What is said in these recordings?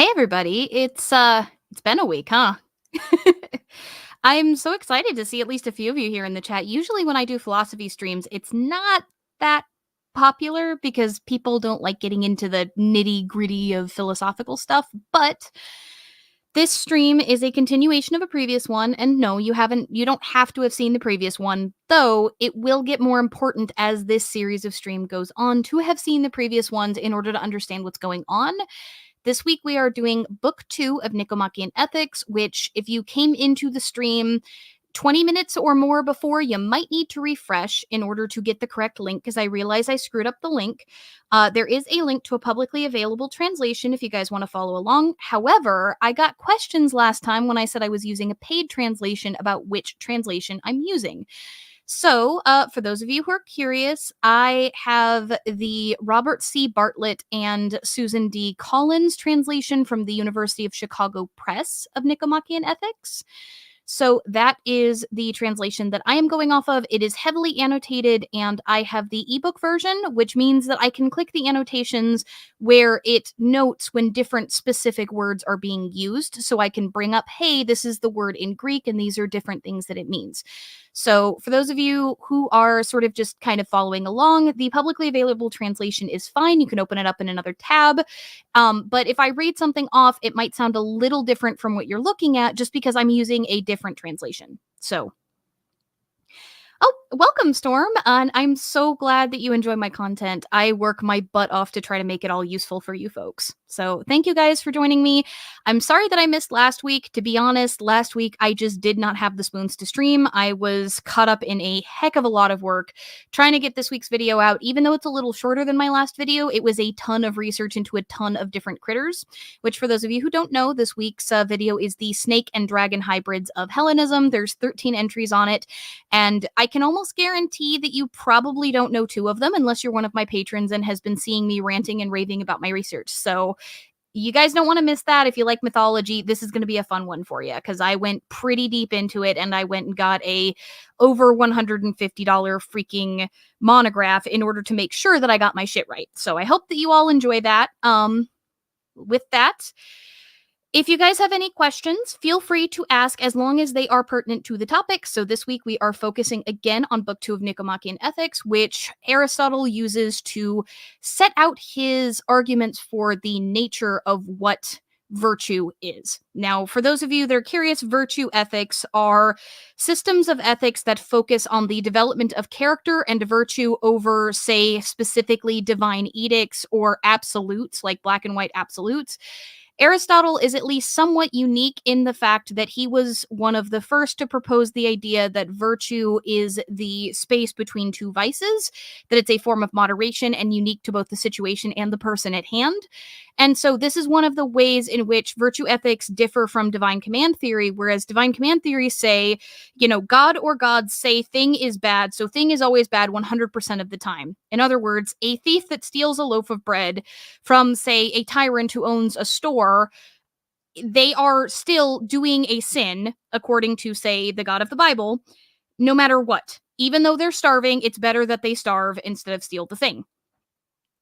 Hey everybody, it's been a week, huh? I'm so excited to see at least a few of you here in the chat. Usually when I do philosophy streams, it's not that popular because people don't like getting into the nitty-gritty of philosophical stuff, but this stream is a continuation of a previous one, and no, you don't have to have seen the previous one, though it will get more important as this series of stream goes on to have seen the previous ones in order to understand what's going on. This week we are doing book 2 of Nicomachean Ethics, which if you came into the stream 20 minutes or more before, you might need to refresh in order to get the correct link, because I realize I screwed up the link. There is a link to a publicly available translation if you guys want to follow along. However, I got questions last time when I said I was using a paid translation about which translation I'm using. So, for those of you who are curious, I have the Robert C. Bartlett and Susan D. Collins translation from the University of Chicago Press of Nicomachean Ethics. So that is the translation that I am going off of. It is heavily annotated, and I have the ebook version, which means that I can click the annotations where it notes when different specific words are being used. So I can bring up, hey, this is the word in Greek, and these are different things that it means. So for those of you who are sort of just kind of following along, the publicly available translation is fine. You can open it up in another tab. But if I read something off, it might sound a little different from what you're looking at just because I'm using a different translation. So, oh, welcome, Storm. And I'm so glad that you enjoy my content. I work my butt off to try to make it all useful for you folks. So thank you guys for joining me. I'm sorry that I missed last week. To be honest, last week I just did not have the spoons to stream. I was caught up in a heck of a lot of work trying to get this week's video out. Even though it's a little shorter than my last video, it was a ton of research into a ton of different critters, which for those of you who don't know, this week's video is the snake and dragon hybrids of Hellenism. There's 13 entries on it, and I can almost guarantee that you probably don't know 2 of them unless you're one of my patrons and has been seeing me ranting and raving about my research. So you guys don't want to miss that. If you like mythology, this is going to be a fun one for you, because I went pretty deep into it, and I went and got a over $150 freaking monograph in order to make sure that I got my shit right. So I hope that you all enjoy that. With that, if you guys have any questions, feel free to ask as long as they are pertinent to the topic. So this week we are focusing again on book 2 of Nicomachean Ethics, which Aristotle uses to set out his arguments for the nature of what virtue is. Now, for those of you that are curious, virtue ethics are systems of ethics that focus on the development of character and virtue over, say, specifically divine edicts or absolutes, like black and white absolutes. Aristotle is at least somewhat unique in the fact that he was one of the first to propose the idea that virtue is the space between 2 vices, that it's a form of moderation and unique to both the situation and the person at hand. And so this is one of the ways in which virtue ethics differ from divine command theory, whereas divine command theory say, God or gods say thing is bad, so thing is always bad 100% of the time. In other words, a thief that steals a loaf of bread from, say, a tyrant who owns a store, they are still doing a sin, according to, say, the God of the Bible, no matter what. Even though they're starving, it's better that they starve instead of steal the thing.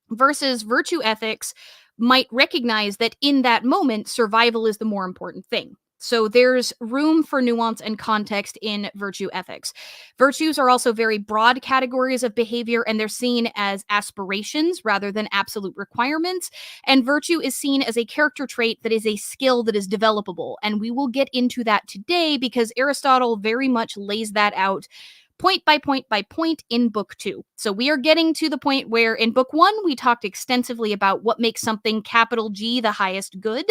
Versus virtue ethics might recognize that in that moment, survival is the more important thing. So there's room for nuance and context in virtue ethics. Virtues are also very broad categories of behavior, and they're seen as aspirations rather than absolute requirements. And virtue is seen as a character trait that is a skill that is developable. And we will get into that today because Aristotle very much lays that out point by point by point in book 2. So we are getting to the point where in book 1, we talked extensively about what makes something capital G the highest good.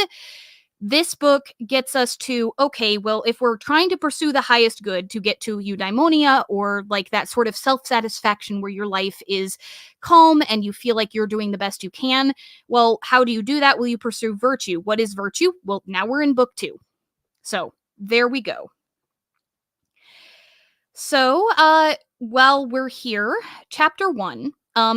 This book gets us to, okay, well, if we're trying to pursue the highest good to get to eudaimonia, or like that sort of self-satisfaction where your life is calm and you feel like you're doing the best you can, well, how do you do that? Will you pursue virtue? What is virtue? Well, now we're in book 2. So there we go. So, while we're here, chapter 1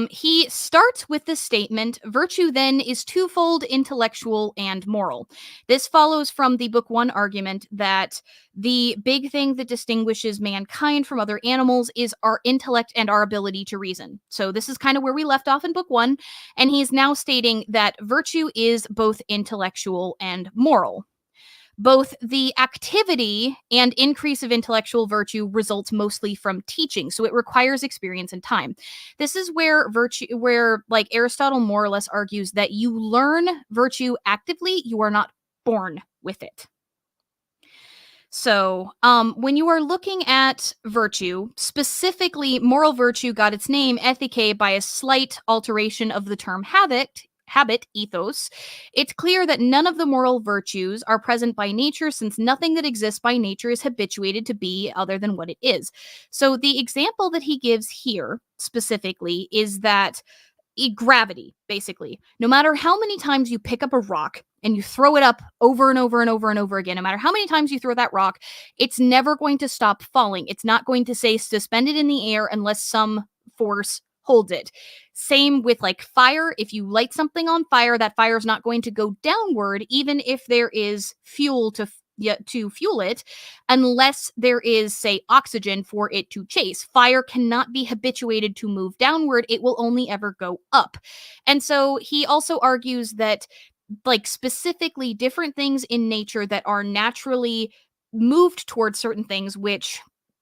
He starts with the statement virtue then is twofold, intellectual and moral. This follows from the book one argument that the big thing that distinguishes mankind from other animals is our intellect and our ability to reason. So, this is kind of where we left off in book one. And he's now stating that virtue is both intellectual and moral. Both the activity and increase of intellectual virtue results mostly from teaching, so it requires experience and time. This is where like Aristotle more or less argues that you learn virtue actively, you are not born with it. So, when you are looking at virtue, specifically moral virtue got its name, ethike, by a slight alteration of the term habit, ethos. It's clear that none of the moral virtues are present by nature, since nothing that exists by nature is habituated to be other than what it is. So, the example that he gives here specifically is that gravity, basically. No matter how many times you pick up a rock and you throw it up over and over and over and over again, no matter how many times you throw that rock, it's never going to stop falling. It's not going to say suspended in the air unless some force holds it. Same with like fire. If you light something on fire, that fire is not going to go downward, even if there is fuel to fuel it, unless there is, say, oxygen for it to chase. Fire cannot be habituated to move downward. It will only ever go up. And so he also argues that, like, specifically different things in nature that are naturally moved towards certain things, which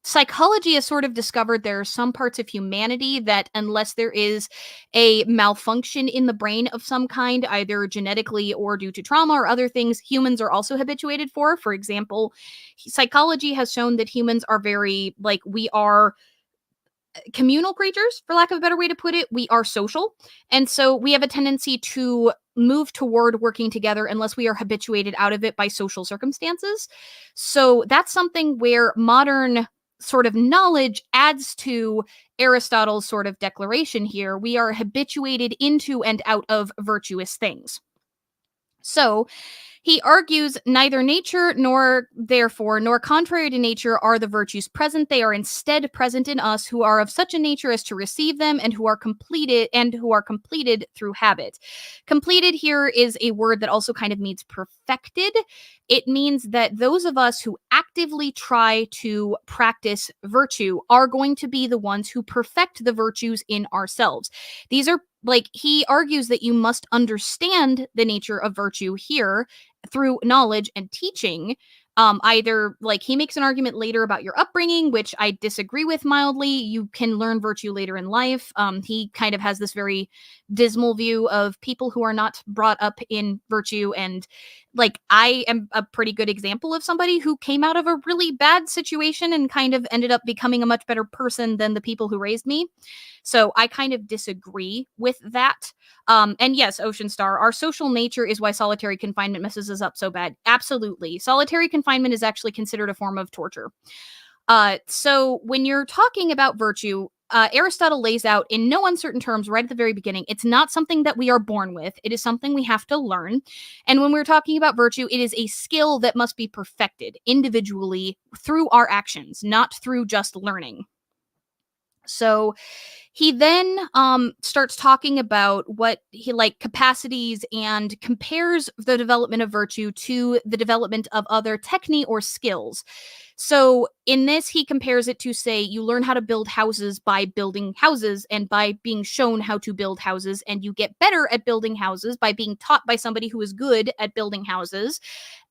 psychology has sort of discovered there are some parts of humanity that, unless there is a malfunction in the brain of some kind, either genetically or due to trauma or other things, humans are also habituated for. For example, psychology has shown that humans are very, like, we are communal creatures, for lack of a better way to put it. We are social. And so we have a tendency to move toward working together unless we are habituated out of it by social circumstances. So that's something where modern sort of knowledge adds to Aristotle's sort of declaration here. We are habituated into and out of virtuous things. So he argues neither nature nor therefore nor contrary to nature are the virtues present. They are instead present in us, who are of such a nature as to receive them and who are completed through habit. Completed here is a word that also kind of means perfected. It means that those of us who actively try to practice virtue are going to be the ones who perfect the virtues in ourselves. These are, like, he argues that you must understand the nature of virtue here through knowledge and teaching. Either, like, he makes an argument later about your upbringing, which I disagree with mildly. You can learn virtue later in life. He kind of has this very dismal view of people who are not brought up in virtue. And, like, I am a pretty good example of somebody who came out of a really bad situation and kind of ended up becoming a much better person than the people who raised me. So I kind of disagree with that. And yes, Ocean Star, our social nature is why solitary confinement messes us up so bad. Absolutely. Solitary confinement is actually considered a form of torture. So when you're talking about virtue, Aristotle lays out in no uncertain terms right at the very beginning, it's not something that we are born with. It is something we have to learn. And when we're talking about virtue, it is a skill that must be perfected individually through our actions, not through just learning. So he then starts talking about what he like capacities and compares the development of virtue to the development of other technique or skills. So in this, he compares it to, say, you learn how to build houses by building houses and by being shown how to build houses, and you get better at building houses by being taught by somebody who is good at building houses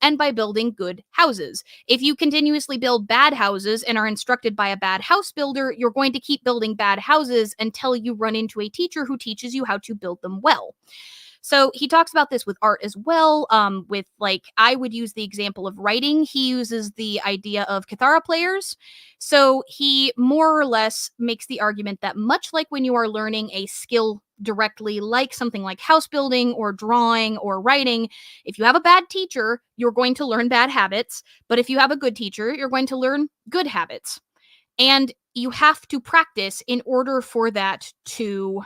and by building good houses. If you continuously build bad houses and are instructed by a bad house builder, you're going to keep building bad houses until you run into a teacher who teaches you how to build them well. So he talks about this with art as well. With, like, I would use the example of writing. He uses the idea of kithara players. So he more or less makes the argument that much like when you are learning a skill directly, like something like house building or drawing or writing, if you have a bad teacher, you're going to learn bad habits. But if you have a good teacher, you're going to learn good habits. And you have to practice in order for that to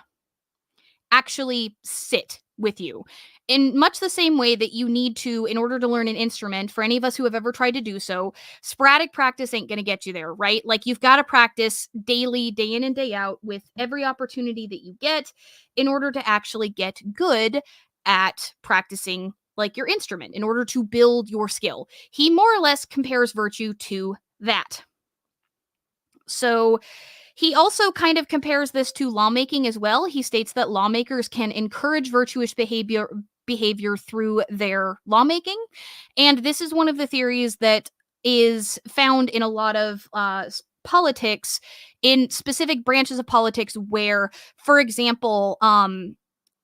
actually sit with you. In much the same way that you need to, in order to learn an instrument, for any of us who have ever tried to do so, sporadic practice ain't going to get you there, right? Like you've got to practice daily, day in and day out with every opportunity that you get in order to actually get good at practicing like your instrument, in order to build your skill. He more or less compares virtue to that. So he also kind of compares this to lawmaking as well. He states that lawmakers can encourage virtuous behavior through their lawmaking. And this is one of the theories that is found in a lot of politics, in specific branches of politics where, for example,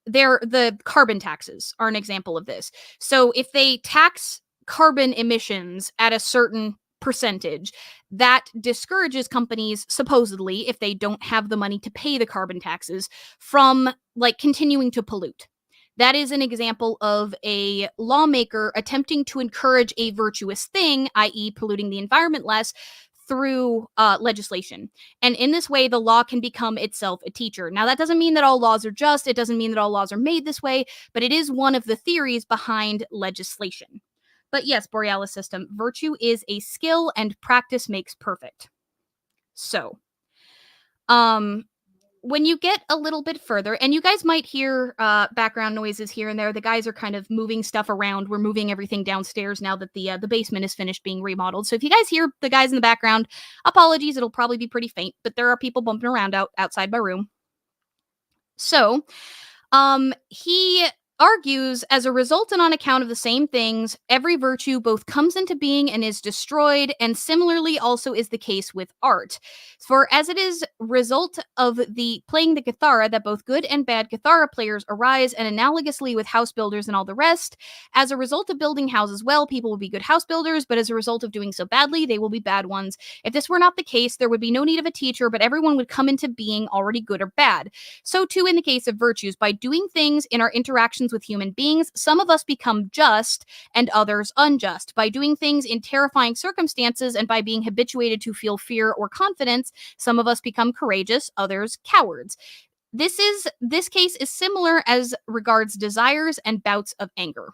the carbon taxes are an example of this. So if they tax carbon emissions at a certain percentage, that discourages companies, supposedly, if they don't have the money to pay the carbon taxes, from like continuing to pollute. That is an example of a lawmaker attempting to encourage a virtuous thing, i.e., polluting the environment less, through legislation. And in this way, the law can become itself a teacher. Now, that doesn't mean that all laws are just, it doesn't mean that all laws are made this way, but it is one of the theories behind legislation. But yes, Borealis system, virtue is a skill and practice makes perfect. So, when you get a little bit further, and you guys might hear background noises here and there, the guys are kind of moving stuff around. We're moving everything downstairs now that the basement is finished being remodeled. So if you guys hear the guys in the background, apologies, it'll probably be pretty faint, but there are people bumping around outside my room. So, he argues, as a result and on account of the same things, every virtue both comes into being and is destroyed, and similarly also is the case with art. For as it is result of the playing the kithara that both good and bad kithara players arise, and analogously with house builders and all the rest, as a result of building houses well, people will be good house builders, but as a result of doing so badly, they will be bad ones. If this were not the case, there would be no need of a teacher, but everyone would come into being already good or bad. So too in the case of virtues, by doing things in our interactions with human beings, some of us become just and others unjust. By doing things in terrifying circumstances and by being habituated to feel fear or confidence, some of us become courageous, others cowards. This case is similar as regards desires and bouts of anger.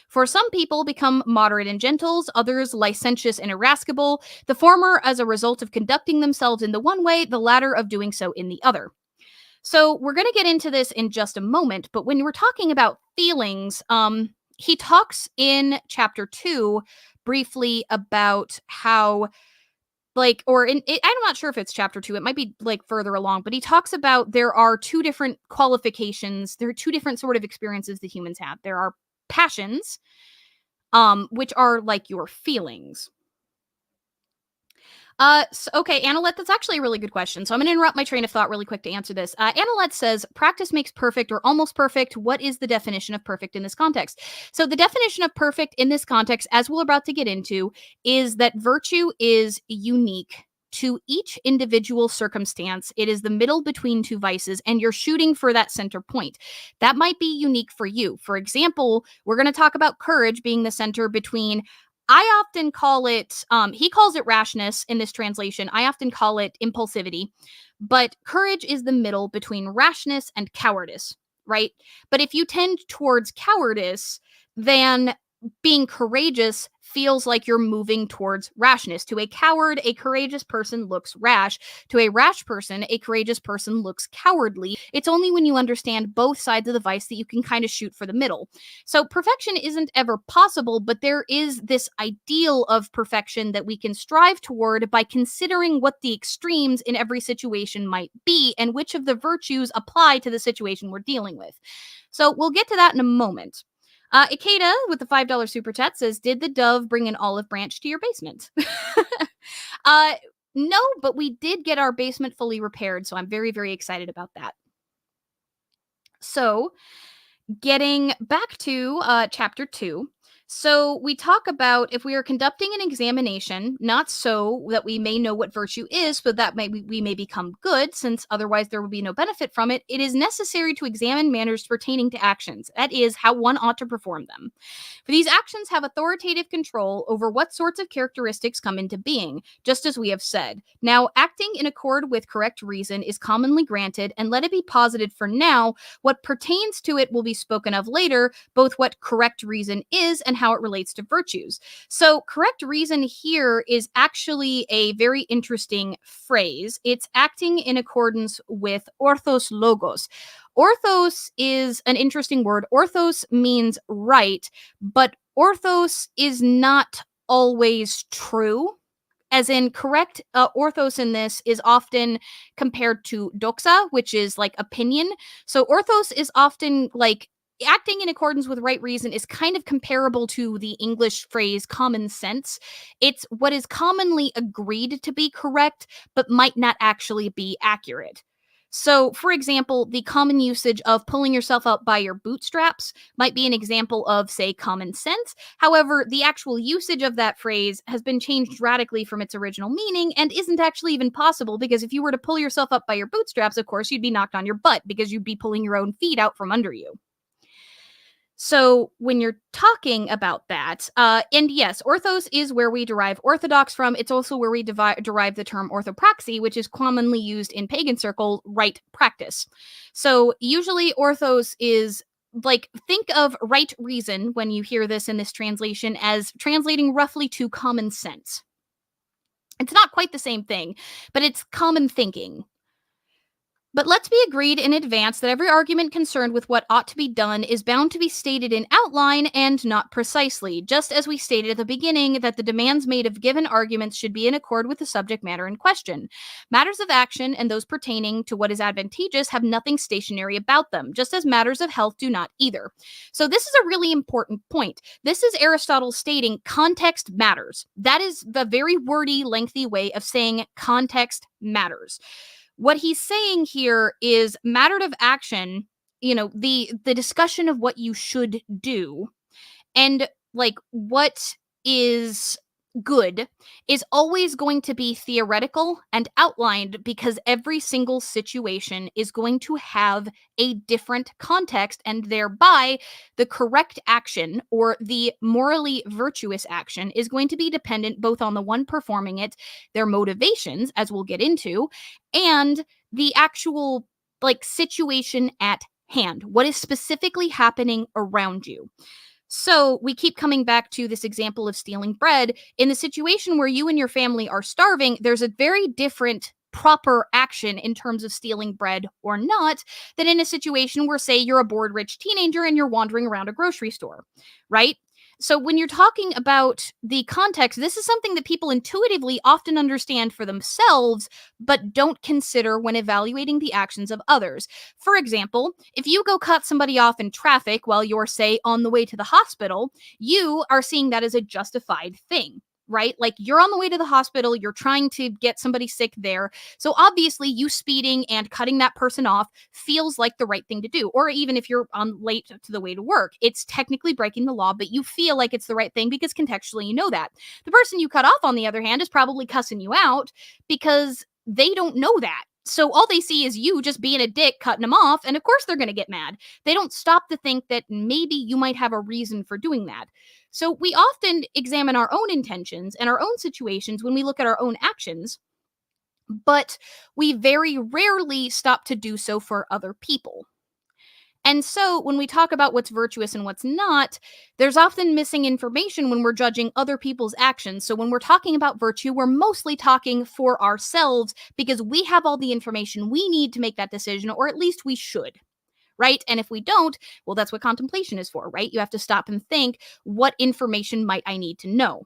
For some people become moderate and gentles, others licentious and irascible, the former as a result of conducting themselves in the one way, the latter of doing so in the other. So we're going to get into this in just a moment, but when we're talking about feelings, he talks in chapter 2 briefly about how, like, I'm not sure if it's chapter 2, it might be like further along, but he talks about there are two different qualifications, there are two different sort of experiences that humans have. There are passions, which are like your feelings. Okay, Annalette, that's actually a really good question. So I'm going to interrupt my train of thought really quick to answer this. Annalette says, practice makes perfect or almost perfect. What is the definition of perfect in this context? So the definition of perfect in this context, as we're about to get into, is that virtue is unique to each individual circumstance. It is the middle between two vices, and you're shooting for that center point. That might be unique for you. For example, we're going to talk about courage being the center between, I often call it, he calls it rashness in this translation. I often call it impulsivity. But courage is the middle between rashness and cowardice, right? But if you tend towards cowardice, then being courageous feels like you're moving towards rashness. To a coward, a courageous person looks rash. To a rash person, a courageous person looks cowardly. It's only when you understand both sides of the vice that you can kind of shoot for the middle. So perfection isn't ever possible, but there is this ideal of perfection that we can strive toward by considering what the extremes in every situation might be and which of the virtues apply to the situation we're dealing with. So we'll get to that in a moment. Ikeda with the $5 super chat says, did the dove bring an olive branch to your basement? No, but we did get our basement fully repaired, so I'm very, very excited about that. So, getting back to chapter 2. So we talk about if we are conducting an examination, not so that we may know what virtue is, so that we may become good, since otherwise there will be no benefit from it. It is necessary to examine manners pertaining to actions, that is, how one ought to perform them. For these actions have authoritative control over what sorts of characteristics come into being, just as we have said. Now, acting in accord with correct reason is commonly granted, and let it be posited for now, what pertains to it will be spoken of later, both what correct reason is and how it relates to virtues. So, correct reason here is actually a very interesting phrase. It's acting in accordance with orthos logos. Orthos is an interesting word. Orthos means right, but orthos is not always true. As in, correct orthos in this is often compared to doxa, which is like opinion. So, orthos is often like acting in accordance with right reason is kind of comparable to the English phrase common sense. It's what is commonly agreed to be correct, but might not actually be accurate. So, for example, the common usage of pulling yourself up by your bootstraps might be an example of, say, common sense. However, the actual usage of that phrase has been changed radically from its original meaning and isn't actually even possible because if you were to pull yourself up by your bootstraps, of course, you'd be knocked on your butt because you'd be pulling your own feet out from under you. So, when you're talking about that, and yes, orthos is where we derive orthodox from. It's also where we derive the term orthopraxy, which is commonly used in pagan circle, right practice. So, usually, orthos is like, think of right reason when you hear this in this translation as translating roughly to common sense. It's not quite the same thing, but it's common thinking. But let's be agreed in advance that every argument concerned with what ought to be done is bound to be stated in outline and not precisely, just as we stated at the beginning that the demands made of given arguments should be in accord with the subject matter in question. Matters of action and those pertaining to what is advantageous have nothing stationary about them, just as matters of health do not either. So this is a really important point. This is Aristotle stating context matters. That is the very wordy, lengthy way of saying context matters. What he's saying here is matter of action, the discussion of what you should do and like what is good is always going to be theoretical and outlined because every single situation is going to have a different context, and thereby the correct action or the morally virtuous action is going to be dependent both on the one performing it, their motivations, as we'll get into, and the actual like situation at hand, what is specifically happening around you. So we keep coming back to this example of stealing bread. In the situation where you and your family are starving, there's a very different proper action in terms of stealing bread or not than in a situation where, say, you're a bored rich teenager and you're wandering around a grocery store, right? So when you're talking about the context, this is something that people intuitively often understand for themselves, but don't consider when evaluating the actions of others. For example, if you go cut somebody off in traffic while you're, say, on the way to the hospital, you are seeing that as a justified thing. Right? Like you're on the way to the hospital, you're trying to get somebody sick there. So obviously you speeding and cutting that person off feels like the right thing to do. Or even if you're on late to the way to work, it's technically breaking the law, but you feel like it's the right thing because contextually you know that. The person you cut off, on the other hand, is probably cussing you out because they don't know that. So all they see is you just being a dick, cutting them off, and of course they're going to get mad. They don't stop to think that maybe you might have a reason for doing that. So we often examine our own intentions and our own situations when we look at our own actions, but we very rarely stop to do so for other people. And so when we talk about what's virtuous and what's not, there's often missing information when we're judging other people's actions. So when we're talking about virtue, we're mostly talking for ourselves because we have all the information we need to make that decision, or at least we should. Right? And if we don't, well, that's what contemplation is for, right? You have to stop and think, what information might I need to know?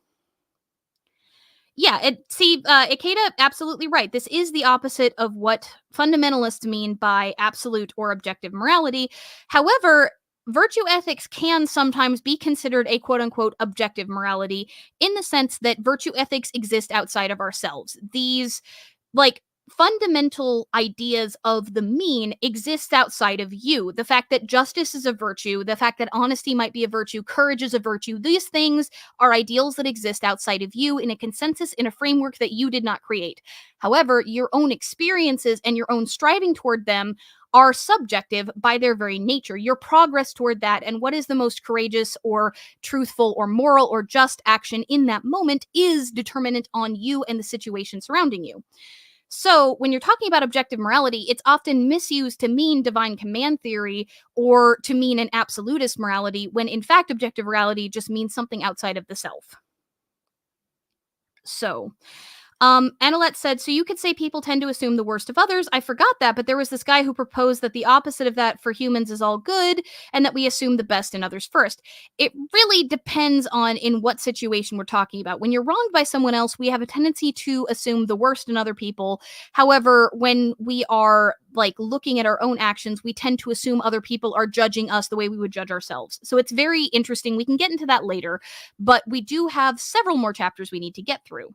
Yeah, Ikeda, absolutely right. This is the opposite of what fundamentalists mean by absolute or objective morality. However, virtue ethics can sometimes be considered a quote unquote objective morality in the sense that virtue ethics exist outside of ourselves. These, like, fundamental ideas of the mean exists outside of you. The fact that justice is a virtue, the fact that honesty might be a virtue, courage is a virtue, these things are ideals that exist outside of you in a consensus, in a framework that you did not create. However, your own experiences and your own striving toward them are subjective by their very nature. Your progress toward that and what is the most courageous or truthful or moral or just action in that moment is determinant on you and the situation surrounding you. So, when you're talking about objective morality, it's often misused to mean divine command theory or to mean an absolutist morality, when in fact, objective morality just means something outside of the self. So, Annalette said, so you could say people tend to assume the worst of others. I forgot that, but there was this guy who proposed that the opposite of that for humans is all good and that we assume the best in others first. It really depends on in what situation we're talking about. When you're wronged by someone else, we have a tendency to assume the worst in other people. However, when we are like looking at our own actions, we tend to assume other people are judging us the way we would judge ourselves. So it's very interesting. We can get into that later, but we do have several more chapters we need to get through.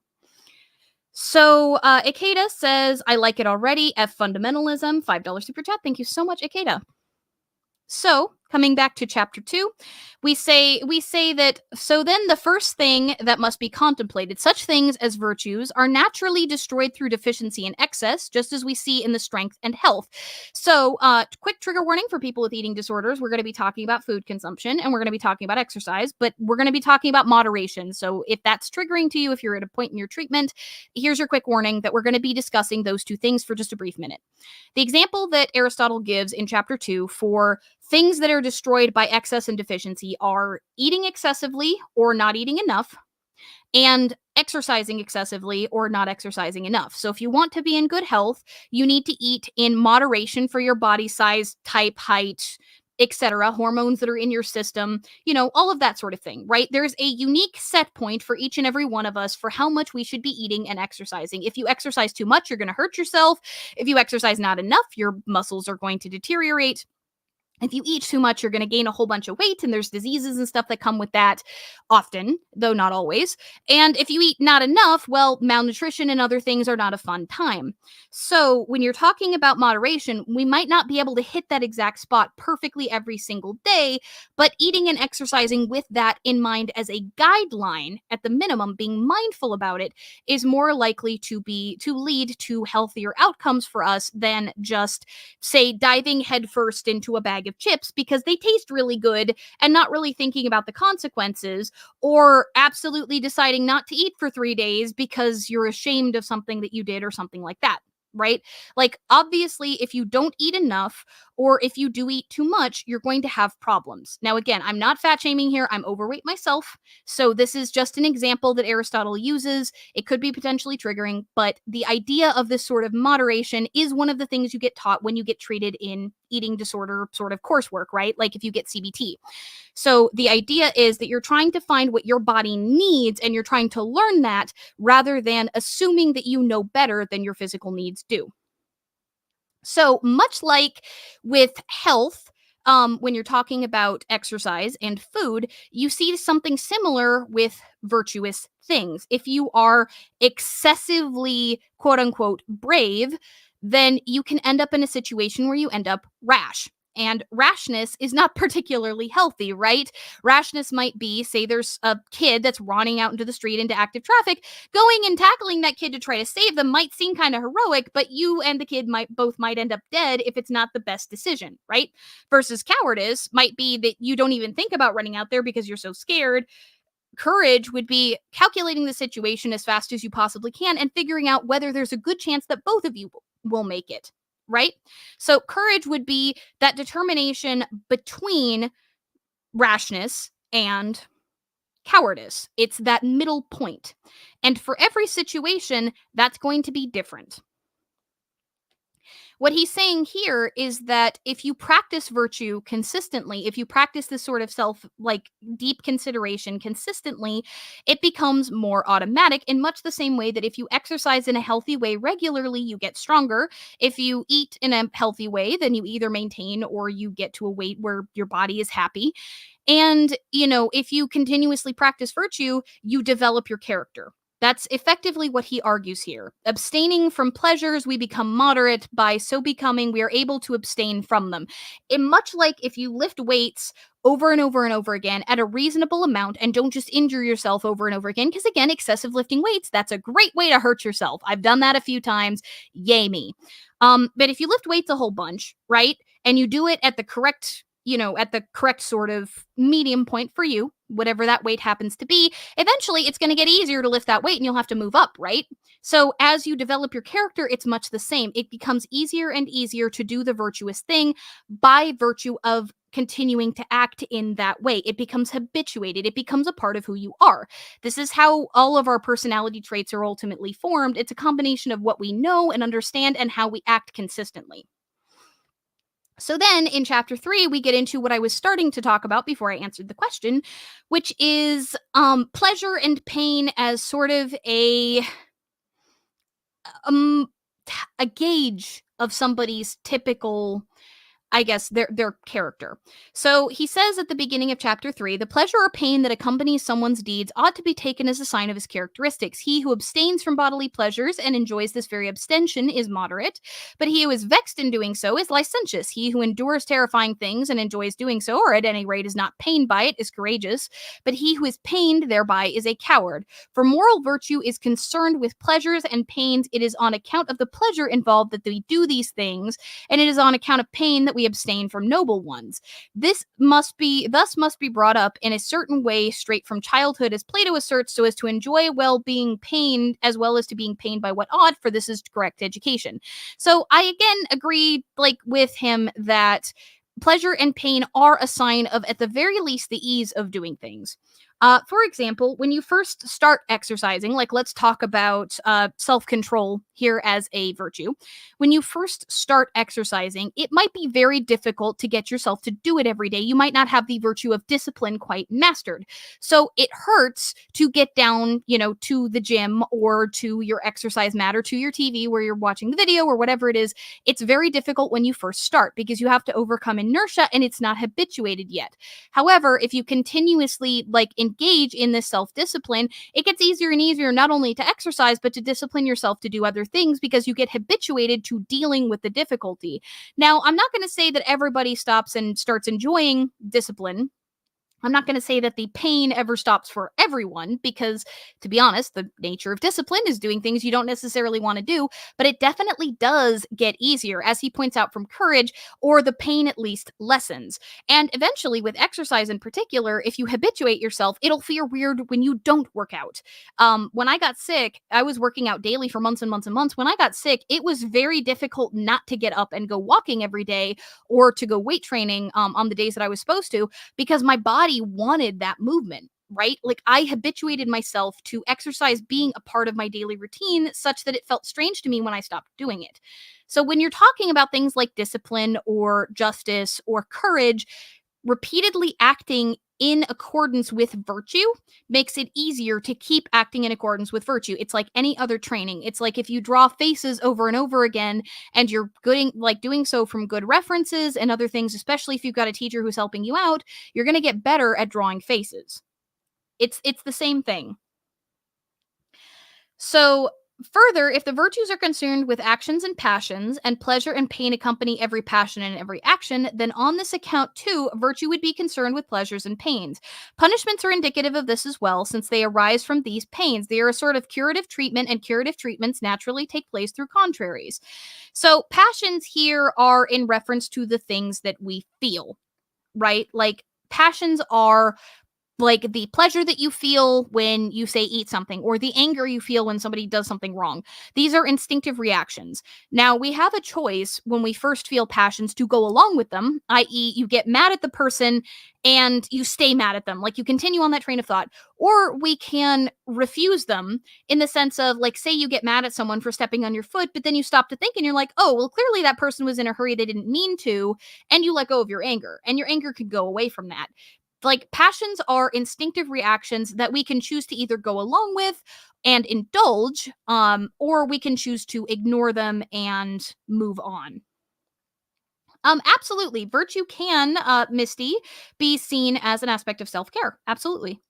So Ikeda says, I like it already. F fundamentalism, $5 super chat. Thank you so much, Ikeda. So, coming back to chapter 2, we say that so then the first thing that must be contemplated, such things as virtues are naturally destroyed through deficiency and excess, just as we see in the strength and health. So, quick trigger warning for people with eating disorders. We're going to be talking about food consumption and we're going to be talking about exercise, but we're going to be talking about moderation. So, if that's triggering to you, if you're at a point in your treatment, here's your quick warning that we're going to be discussing those two things for just a brief minute. The example that Aristotle gives in chapter 2 for things that are destroyed by excess and deficiency are eating excessively or not eating enough, and exercising excessively or not exercising enough. So if you want to be in good health, you need to eat in moderation for your body size, type, height, etc., hormones that are in your system, all of that sort of thing, right? There's a unique set point for each and every one of us for how much we should be eating and exercising. If you exercise too much, you're going to hurt yourself. If you exercise not enough, your muscles are going to deteriorate. If you eat too much, you're going to gain a whole bunch of weight, and there's diseases and stuff that come with that often, though not always. And if you eat not enough, well, malnutrition and other things are not a fun time. So when you're talking about moderation, we might not be able to hit that exact spot perfectly every single day, but eating and exercising with that in mind as a guideline, at the minimum, being mindful about it, is more likely to lead to healthier outcomes for us than just, say, diving headfirst into a bag of chips because they taste really good and not really thinking about the consequences, or absolutely deciding not to eat for 3 days because you're ashamed of something that you did or something like that. Right? Like, obviously, if you don't eat enough or if you do eat too much, you're going to have problems. Now, again, I'm not fat shaming here. I'm overweight myself. So this is just an example that Aristotle uses. It could be potentially triggering, but the idea of this sort of moderation is one of the things you get taught when you get treated in eating disorder sort of coursework, right? Like if you get CBT. So the idea is that you're trying to find what your body needs and you're trying to learn that rather than assuming that you know better than your physical needs do. So much like with health, when you're talking about exercise and food, you see something similar with virtuous things. If you are excessively, quote unquote, brave, then you can end up in a situation where you end up rash. And rashness is not particularly healthy, right? Rashness might be, say, there's a kid that's running out into the street into active traffic. Going and tackling that kid to try to save them might seem kind of heroic, but you and the kid might end up dead if it's not the best decision, right? Versus cowardice might be that you don't even think about running out there because you're so scared. Courage would be calculating the situation as fast as you possibly can and figuring out whether there's a good chance that both of you will make it, right? So courage would be that determination between rashness and cowardice. It's that middle point. And for every situation, that's going to be different. What he's saying here is that if you practice virtue consistently, if you practice this sort of deep consideration consistently, it becomes more automatic in much the same way that if you exercise in a healthy way regularly, you get stronger. If you eat in a healthy way, then you either maintain or you get to a weight where your body is happy. And, if you continuously practice virtue, you develop your character. That's effectively what he argues here. Abstaining from pleasures, we become moderate. By so becoming, we are able to abstain from them. Much like if you lift weights over and over and over again at a reasonable amount and don't just injure yourself over and over again, because again, excessive lifting weights, that's a great way to hurt yourself. I've done that a few times. Yay me. But if you lift weights a whole bunch, right, and you do it at the correct, at the correct sort of medium point for you, whatever that weight happens to be, eventually it's going to get easier to lift that weight and you'll have to move up, right? So as you develop your character, it's much the same. It becomes easier and easier to do the virtuous thing by virtue of continuing to act in that way. It becomes habituated. It becomes a part of who you are. This is how all of our personality traits are ultimately formed. It's a combination of what we know and understand and how we act consistently. So then in chapter 3, we get into what I was starting to talk about before I answered the question, which is pleasure and pain as sort of um, a gauge of somebody's typical, I guess, their character. So he says at the beginning of chapter 3, the pleasure or pain that accompanies someone's deeds ought to be taken as a sign of his characteristics. He who abstains from bodily pleasures and enjoys this very abstention is moderate, but he who is vexed in doing so is licentious. He who endures terrifying things and enjoys doing so, or at any rate is not pained by it, is courageous, but he who is pained thereby is a coward. For moral virtue is concerned with pleasures and pains. It is on account of the pleasure involved that we do these things, and it is on account of pain that we abstain from noble ones. Thus must be brought up in a certain way straight from childhood, as Plato asserts, so as to enjoy well being pained as well as to being pained by what ought, for this is correct education. So I again agree with him that pleasure and pain are a sign of, at the very least, the ease of doing things. For example, when you first start exercising, let's talk about self-control here as a virtue. When you first start exercising, it might be very difficult to get yourself to do it every day. You might not have the virtue of discipline quite mastered. So it hurts to get down, to the gym or to your exercise mat or to your TV where you're watching the video or whatever it is. It's very difficult when you first start because you have to overcome inertia and it's not habituated yet. However, if you continuously engage in this self-discipline, it gets easier and easier not only to exercise, but to discipline yourself to do other things because you get habituated to dealing with the difficulty. Now, I'm not going to say that everybody stops and starts enjoying discipline. I'm not going to say that the pain ever stops for everyone because, to be honest, the nature of discipline is doing things you don't necessarily want to do, but it definitely does get easier, as he points out, from courage, or the pain at least lessens. And eventually, with exercise in particular, if you habituate yourself, it'll feel weird when you don't work out. When I got sick, I was working out daily for months and months and months. When I got sick, it was very difficult not to get up and go walking every day or to go weight training on the days that I was supposed to, because my body wanted that movement, right? I habituated myself to exercise being a part of my daily routine such that it felt strange to me when I stopped doing it. So when you're talking about things like discipline or justice or courage, repeatedly acting in accordance with virtue makes it easier to keep acting in accordance with virtue. It's like any other training. It's like if you draw faces over and over again and you're doing so from good references and other things, especially if you've got a teacher who's helping you out, you're going to get better at drawing faces. It's the same thing. So, further, if the virtues are concerned with actions and passions, and pleasure and pain accompany every passion and every action, then on this account, too, virtue would be concerned with pleasures and pains. Punishments are indicative of this as well, since they arise from these pains. They are a sort of curative treatment, and curative treatments naturally take place through contraries. So, passions here are in reference to the things that we feel, right? Passions are the pleasure that you feel when you say eat something, or the anger you feel when somebody does something wrong. These are instinctive reactions. Now, we have a choice when we first feel passions to go along with them, i.e., you get mad at the person and you stay mad at them, you continue on that train of thought, or we can refuse them in the sense of, say you get mad at someone for stepping on your foot, but then you stop to think and you're like, oh, well, clearly that person was in a hurry, they didn't mean to, and you let go of your anger, and your anger could go away from that. Passions are instinctive reactions that we can choose to either go along with and indulge, or we can choose to ignore them and move on. Absolutely. Virtue can, Misty, be seen as an aspect of self-care. Absolutely.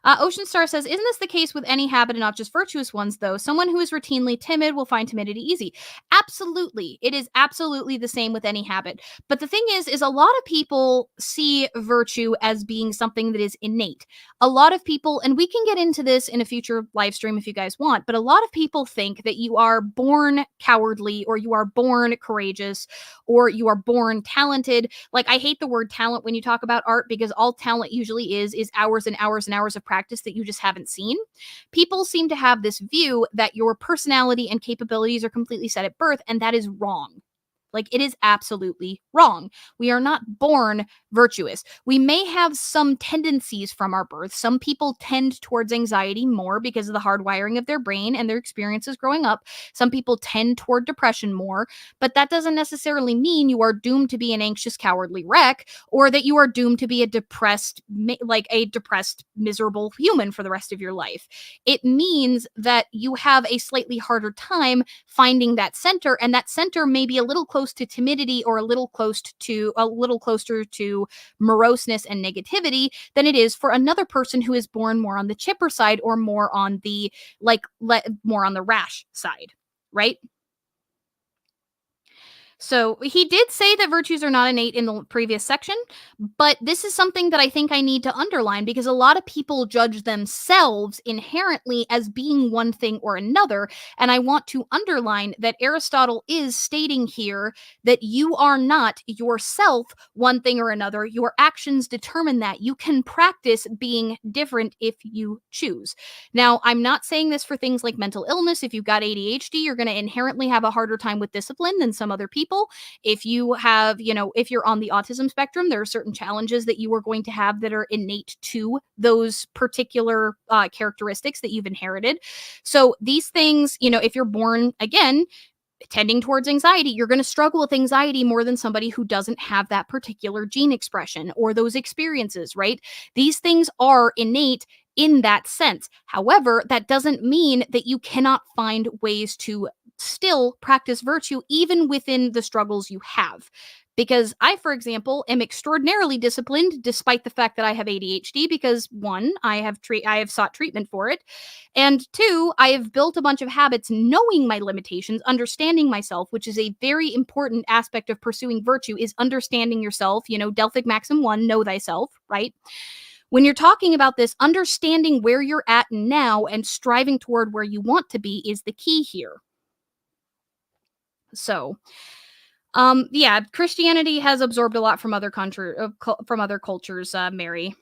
Ocean Star says, isn't this the case with any habit and not just virtuous ones, though? Someone who is routinely timid will find timidity easy. Absolutely. It is absolutely the same with any habit. But the thing is a lot of people see virtue as being something that is innate. A lot of people, and we can get into this in a future live stream if you guys want, but a lot of people think that you are born cowardly or you are born courageous or you are born talented. Like, I hate the word talent when you talk about art because all talent usually is hours and hours and hours of practice that you just haven't seen. People seem to have this view that your personality and capabilities are completely set at birth, and that is wrong. Like, it is absolutely wrong. We are not born virtuous. We may have some tendencies from our birth. Some people tend towards anxiety more because of the hardwiring of their brain and their experiences growing up. Some people tend toward depression more, but that doesn't necessarily mean you are doomed to be an anxious, cowardly wreck or that you are doomed to be a depressed, miserable human for the rest of your life. It means that you have a slightly harder time finding that center, and that center may be a little close to timidity or a little closer to moroseness and negativity than it is for another person who is born more on the chipper side or more on the more on the rash side, right? So he did say that virtues are not innate in the previous section, but this is something that I think I need to underline because a lot of people judge themselves inherently as being one thing or another. And I want to underline that Aristotle is stating here that you are not yourself one thing or another. Your actions determine that. You can practice being different if you choose. Now, I'm not saying this for things like mental illness. If you've got ADHD, you're going to inherently have a harder time with discipline than some other people. If you have, if you're on the autism spectrum, there are certain challenges that you are going to have that are innate to those particular characteristics that you've inherited. So these things, if you're born, again, tending towards anxiety, you're going to struggle with anxiety more than somebody who doesn't have that particular gene expression or those experiences, right? These things are innate in that sense. However, that doesn't mean that you cannot find ways to still practice virtue even within the struggles you have. Because I, for example, am extraordinarily disciplined despite the fact that I have ADHD because one, I have sought treatment for it, and two, I have built a bunch of habits knowing my limitations, understanding myself, which is a very important aspect of pursuing virtue is understanding yourself, Delphic Maxim 1, know thyself, right? When you're talking about this, understanding where you're at now and striving toward where you want to be is the key here. So, yeah, Christianity has absorbed a lot from other cultures, Mary.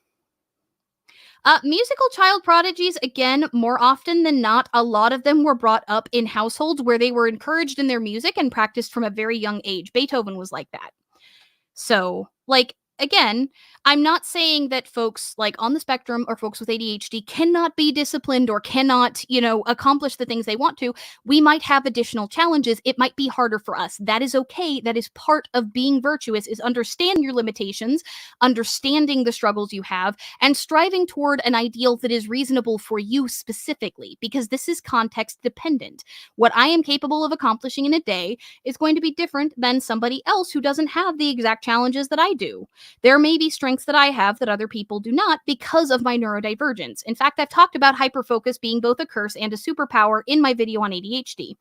Musical child prodigies, again, more often than not, a lot of them were brought up in households where they were encouraged in their music and practiced from a very young age. Beethoven was like that. So, again, I'm not saying that folks on the spectrum or folks with ADHD cannot be disciplined or cannot, accomplish the things they want to. We might have additional challenges. It might be harder for us. That is okay. That is part of being virtuous, is understanding your limitations, understanding the struggles you have, and striving toward an ideal that is reasonable for you specifically, because this is context dependent. What I am capable of accomplishing in a day is going to be different than somebody else who doesn't have the exact challenges that I do. There may be strengths that I have that other people do not because of my neurodivergence. In fact, I've talked about hyperfocus being both a curse and a superpower in my video on ADHD.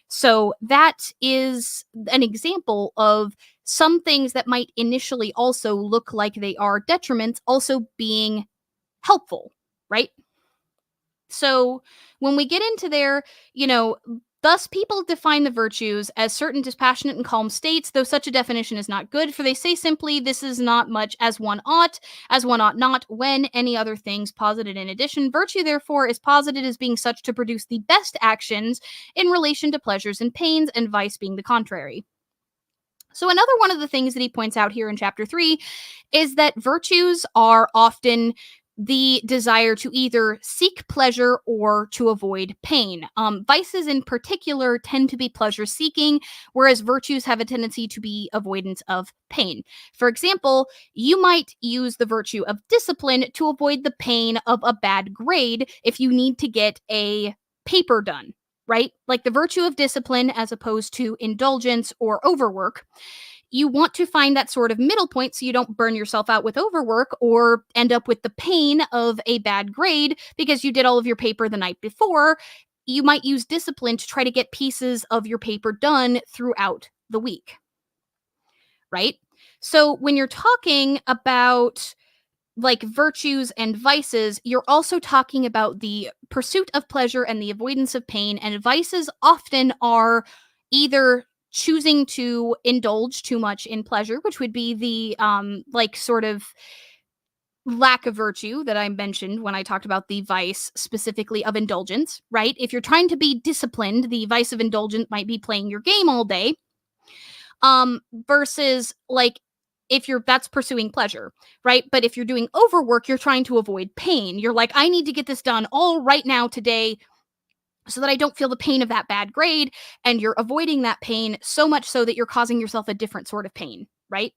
So that is an example of some things that might initially also look like they are detriments also being helpful, right? So when we get into there, thus people define the virtues as certain dispassionate and calm states, though such a definition is not good, for they say simply, this is not much as one ought not, when any other things posited in addition. Virtue, therefore, is posited as being such to produce the best actions in relation to pleasures and pains, and vice being the contrary. So another one of the things that he points out here in chapter 3 is that virtues are often the desire to either seek pleasure or to avoid pain. Vices in particular tend to be pleasure seeking, whereas virtues have a tendency to be avoidance of pain. For example, you might use the virtue of discipline to avoid the pain of a bad grade if you need to get a paper done, right? Like the virtue of discipline as opposed to indulgence or overwork. You want to find that sort of middle point so you don't burn yourself out with overwork or end up with the pain of a bad grade because you did all of your paper the night before. You might use discipline to try to get pieces of your paper done throughout the week, right? So when you're talking about like virtues and vices, you're also talking about the pursuit of pleasure and the avoidance of pain. And vices often are either choosing to indulge too much in pleasure, which would be the like sort of lack of virtue that I mentioned when I talked about the vice specifically of indulgence, right? If you're trying to be disciplined, the vice of indulgence might be playing your game all day, versus like if you're that's pursuing pleasure, right? But if you're doing overwork, you're trying to avoid pain. You're like, I need to get this done all right now today so that I don't feel the pain of that bad grade, and you're avoiding that pain so much so that you're causing yourself a different sort of pain, right?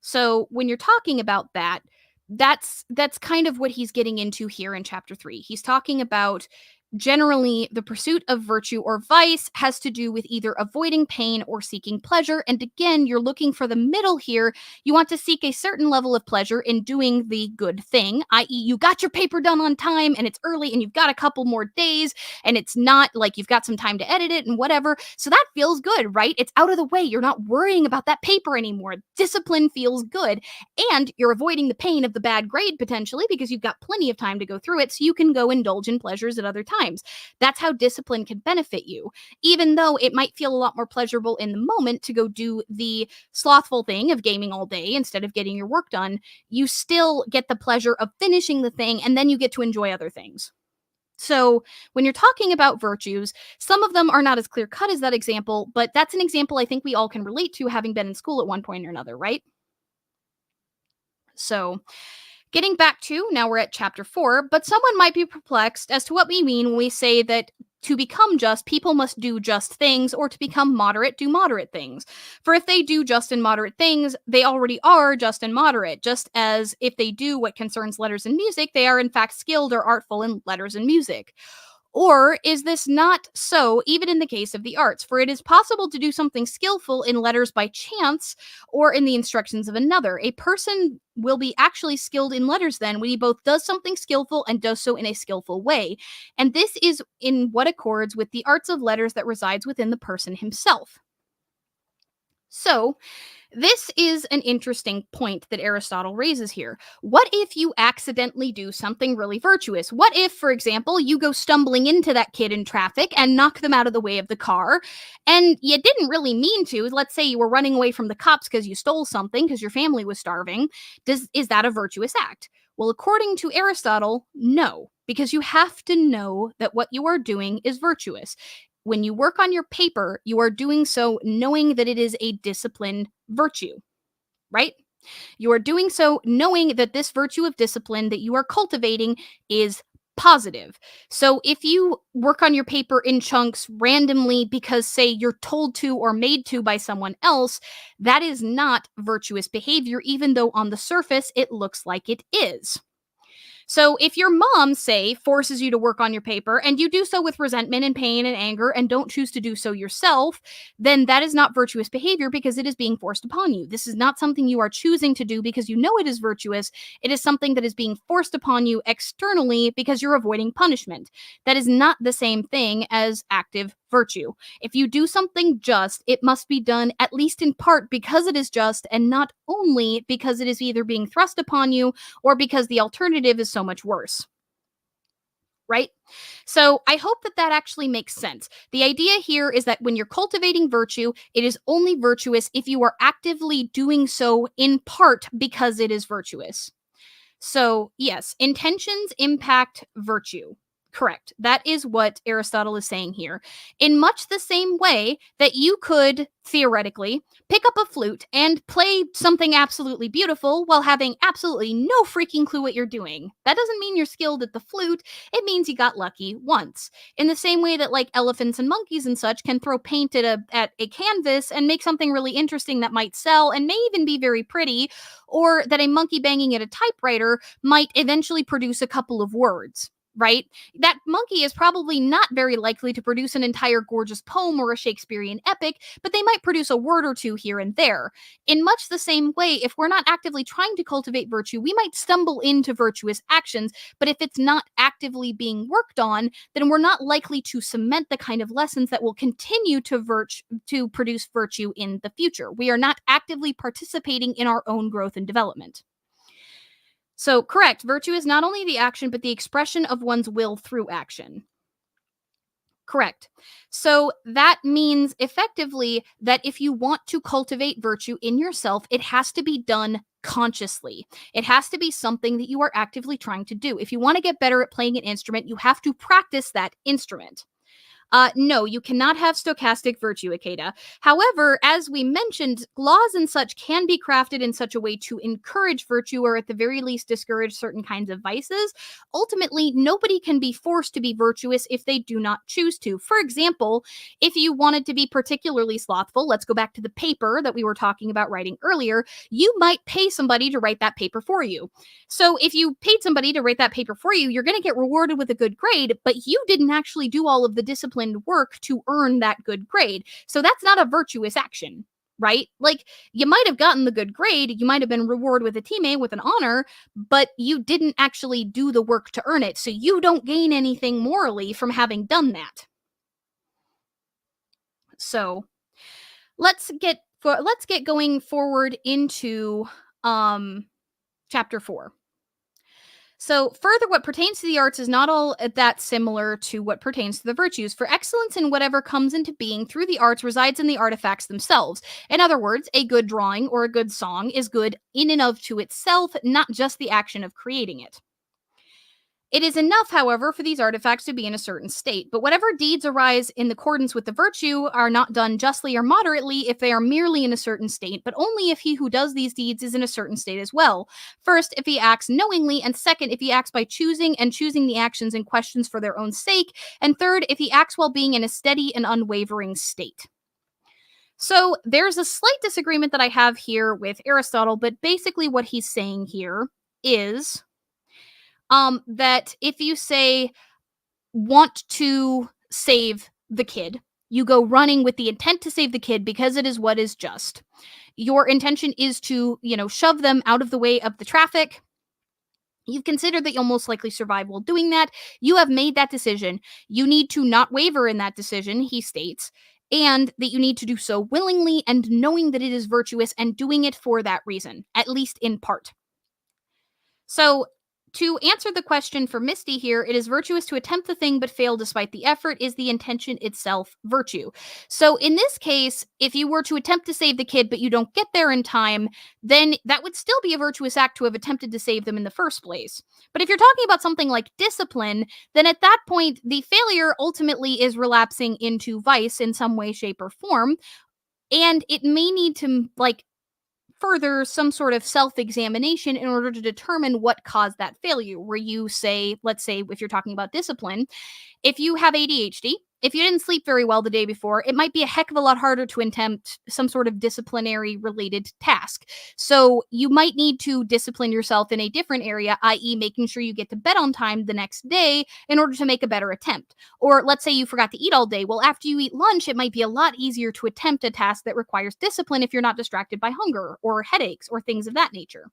So when you're talking about that, that's kind of what he's getting into here in chapter 3. He's talking about generally the pursuit of virtue or vice has to do with either avoiding pain or seeking pleasure. And again, you're looking for the middle here. You want to seek a certain level of pleasure in doing the good thing, i.e., you got your paper done on time and it's early and you've got a couple more days and it's not like you've got some time to edit it and whatever. So that feels good, right? It's out of the way. You're not worrying about that paper anymore. Discipline feels good. And you're avoiding the pain of the bad grade potentially because you've got plenty of time to go through it so you can go indulge in pleasures at other times. That's how discipline can benefit you. Even though it might feel a lot more pleasurable in the moment to go do the slothful thing of gaming all day instead of getting your work done, you still get the pleasure of finishing the thing and then you get to enjoy other things. So, when you're talking about virtues, some of them are not as clear cut as that example, but that's an example I think we all can relate to having been in school at one point or another, right? So, getting back to now we're at chapter 4, but someone might be perplexed as to what we mean when we say that to become just, people must do just things, or to become moderate, do moderate things. For if they do just and moderate things, they already are just and moderate, just as if they do what concerns letters and music, they are in fact skilled or artful in letters and music. Or is this not so, even in the case of the arts? For it is possible to do something skillful in letters by chance or in the instructions of another. A person will be actually skilled in letters then when he both does something skillful and does so in a skillful way. And this is in what accords with the arts of letters that resides within the person himself. So, this is an interesting point that Aristotle raises here. What if you accidentally do something really virtuous? What if, for example, you go stumbling into that kid in traffic and knock them out of the way of the car, and you didn't really mean to? Let's say you were running away from the cops because you stole something because your family was starving. Is that a virtuous act? Well, according to Aristotle, no, because you have to know that what you are doing is virtuous. When you work on your paper, you are doing so knowing that it is a disciplined virtue, right? You are doing so knowing that this virtue of discipline that you are cultivating is positive. So if you work on your paper in chunks randomly because, say, you're told to or made to by someone else, that is not virtuous behavior, even though on the surface it looks like it is. So if your mom, say, forces you to work on your paper and you do so with resentment and pain and anger and don't choose to do so yourself, then that is not virtuous behavior because it is being forced upon you. This is not something you are choosing to do because you know it is virtuous. It is something that is being forced upon you externally because you're avoiding punishment. That is not the same thing as active virtue. If you do something just, it must be done at least in part because it is just and not only because it is either being thrust upon you or because the alternative is so much worse. Right? So I hope that that actually makes sense. The idea here is that when you're cultivating virtue, it is only virtuous if you are actively doing so in part because it is virtuous. So, yes, intentions impact virtue. Correct. That is what Aristotle is saying here. In much the same way that you could, theoretically, pick up a flute and play something absolutely beautiful while having absolutely no freaking clue what you're doing. That doesn't mean you're skilled at the flute. It means you got lucky once. In the same way that, like, elephants and monkeys and such can throw paint at a canvas and make something really interesting that might sell and may even be very pretty, or that a monkey banging at a typewriter might eventually produce a couple of words. right? That monkey is probably not very likely to produce an entire gorgeous poem or a Shakespearean epic, but they might produce a word or two here and there. In much the same way, if we're not actively trying to cultivate virtue, we might stumble into virtuous actions, but if it's not actively being worked on, then we're not likely to cement the kind of lessons that will continue to produce virtue in the future. We are not actively participating in our own growth and development. So, correct, virtue is not only the action, but the expression of one's will through action. Correct. So that means effectively that if you want to cultivate virtue in yourself, it has to be done consciously. It has to be something that you are actively trying to do. If you want to get better at playing an instrument, you have to practice that instrument. No, you cannot have stochastic virtue, Akeda. However, as we mentioned, laws and such can be crafted in such a way to encourage virtue or at the very least discourage certain kinds of vices. Ultimately, nobody can be forced to be virtuous if they do not choose to. For example, if you wanted to be particularly slothful, let's go back to the paper that we were talking about writing earlier, you might pay somebody to write that paper for you. So if you paid somebody to write that paper for you, you're going to get rewarded with a good grade, but you didn't actually do all of the disciplined work to earn that good grade. So that's not a virtuous action, right? Like, you might have gotten the good grade, you might have been rewarded with a teammate with an honor, but you didn't actually do the work to earn it. So you don't gain anything morally from having done that. So let's get going forward into chapter 4. So, further, what pertains to the arts is not all that similar to what pertains to the virtues, for excellence in whatever comes into being through the arts resides in the artifacts themselves. In other words, a good drawing or a good song is good in and of to itself, not just the action of creating it. It is enough, however, for these artifacts to be in a certain state, but whatever deeds arise in accordance with the virtue are not done justly or moderately if they are merely in a certain state, but only if he who does these deeds is in a certain state as well. First, if he acts knowingly, and second, if he acts by choosing the actions in questions for their own sake, and third, if he acts while being in a steady and unwavering state. So there's a slight disagreement that I have here with Aristotle, but basically what he's saying here is that if you say want to save the kid, you go running with the intent to save the kid because it is what is just. Your intention is to, shove them out of the way of the traffic. You've considered that you'll most likely survive while doing that. You have made that decision. You need to not waver in that decision, he states, and that you need to do so willingly and knowing that it is virtuous and doing it for that reason, at least in part. So, to answer the question for Misty here, it is virtuous to attempt the thing but fail despite the effort. Is the intention itself virtue? So in this case, if you were to attempt to save the kid but you don't get there in time, then that would still be a virtuous act to have attempted to save them in the first place. But if you're talking about something like discipline, then at that point, the failure ultimately is relapsing into vice in some way, shape, or form. And it may need to, further some sort of self-examination in order to determine what caused that failure. Where you say, let's say, if you're talking about discipline, if you have ADHD, if you didn't sleep very well the day before, it might be a heck of a lot harder to attempt some sort of disciplinary related task. So you might need to discipline yourself in a different area, i.e. making sure you get to bed on time the next day in order to make a better attempt. Or let's say you forgot to eat all day. Well, after you eat lunch, it might be a lot easier to attempt a task that requires discipline if you're not distracted by hunger or headaches or things of that nature.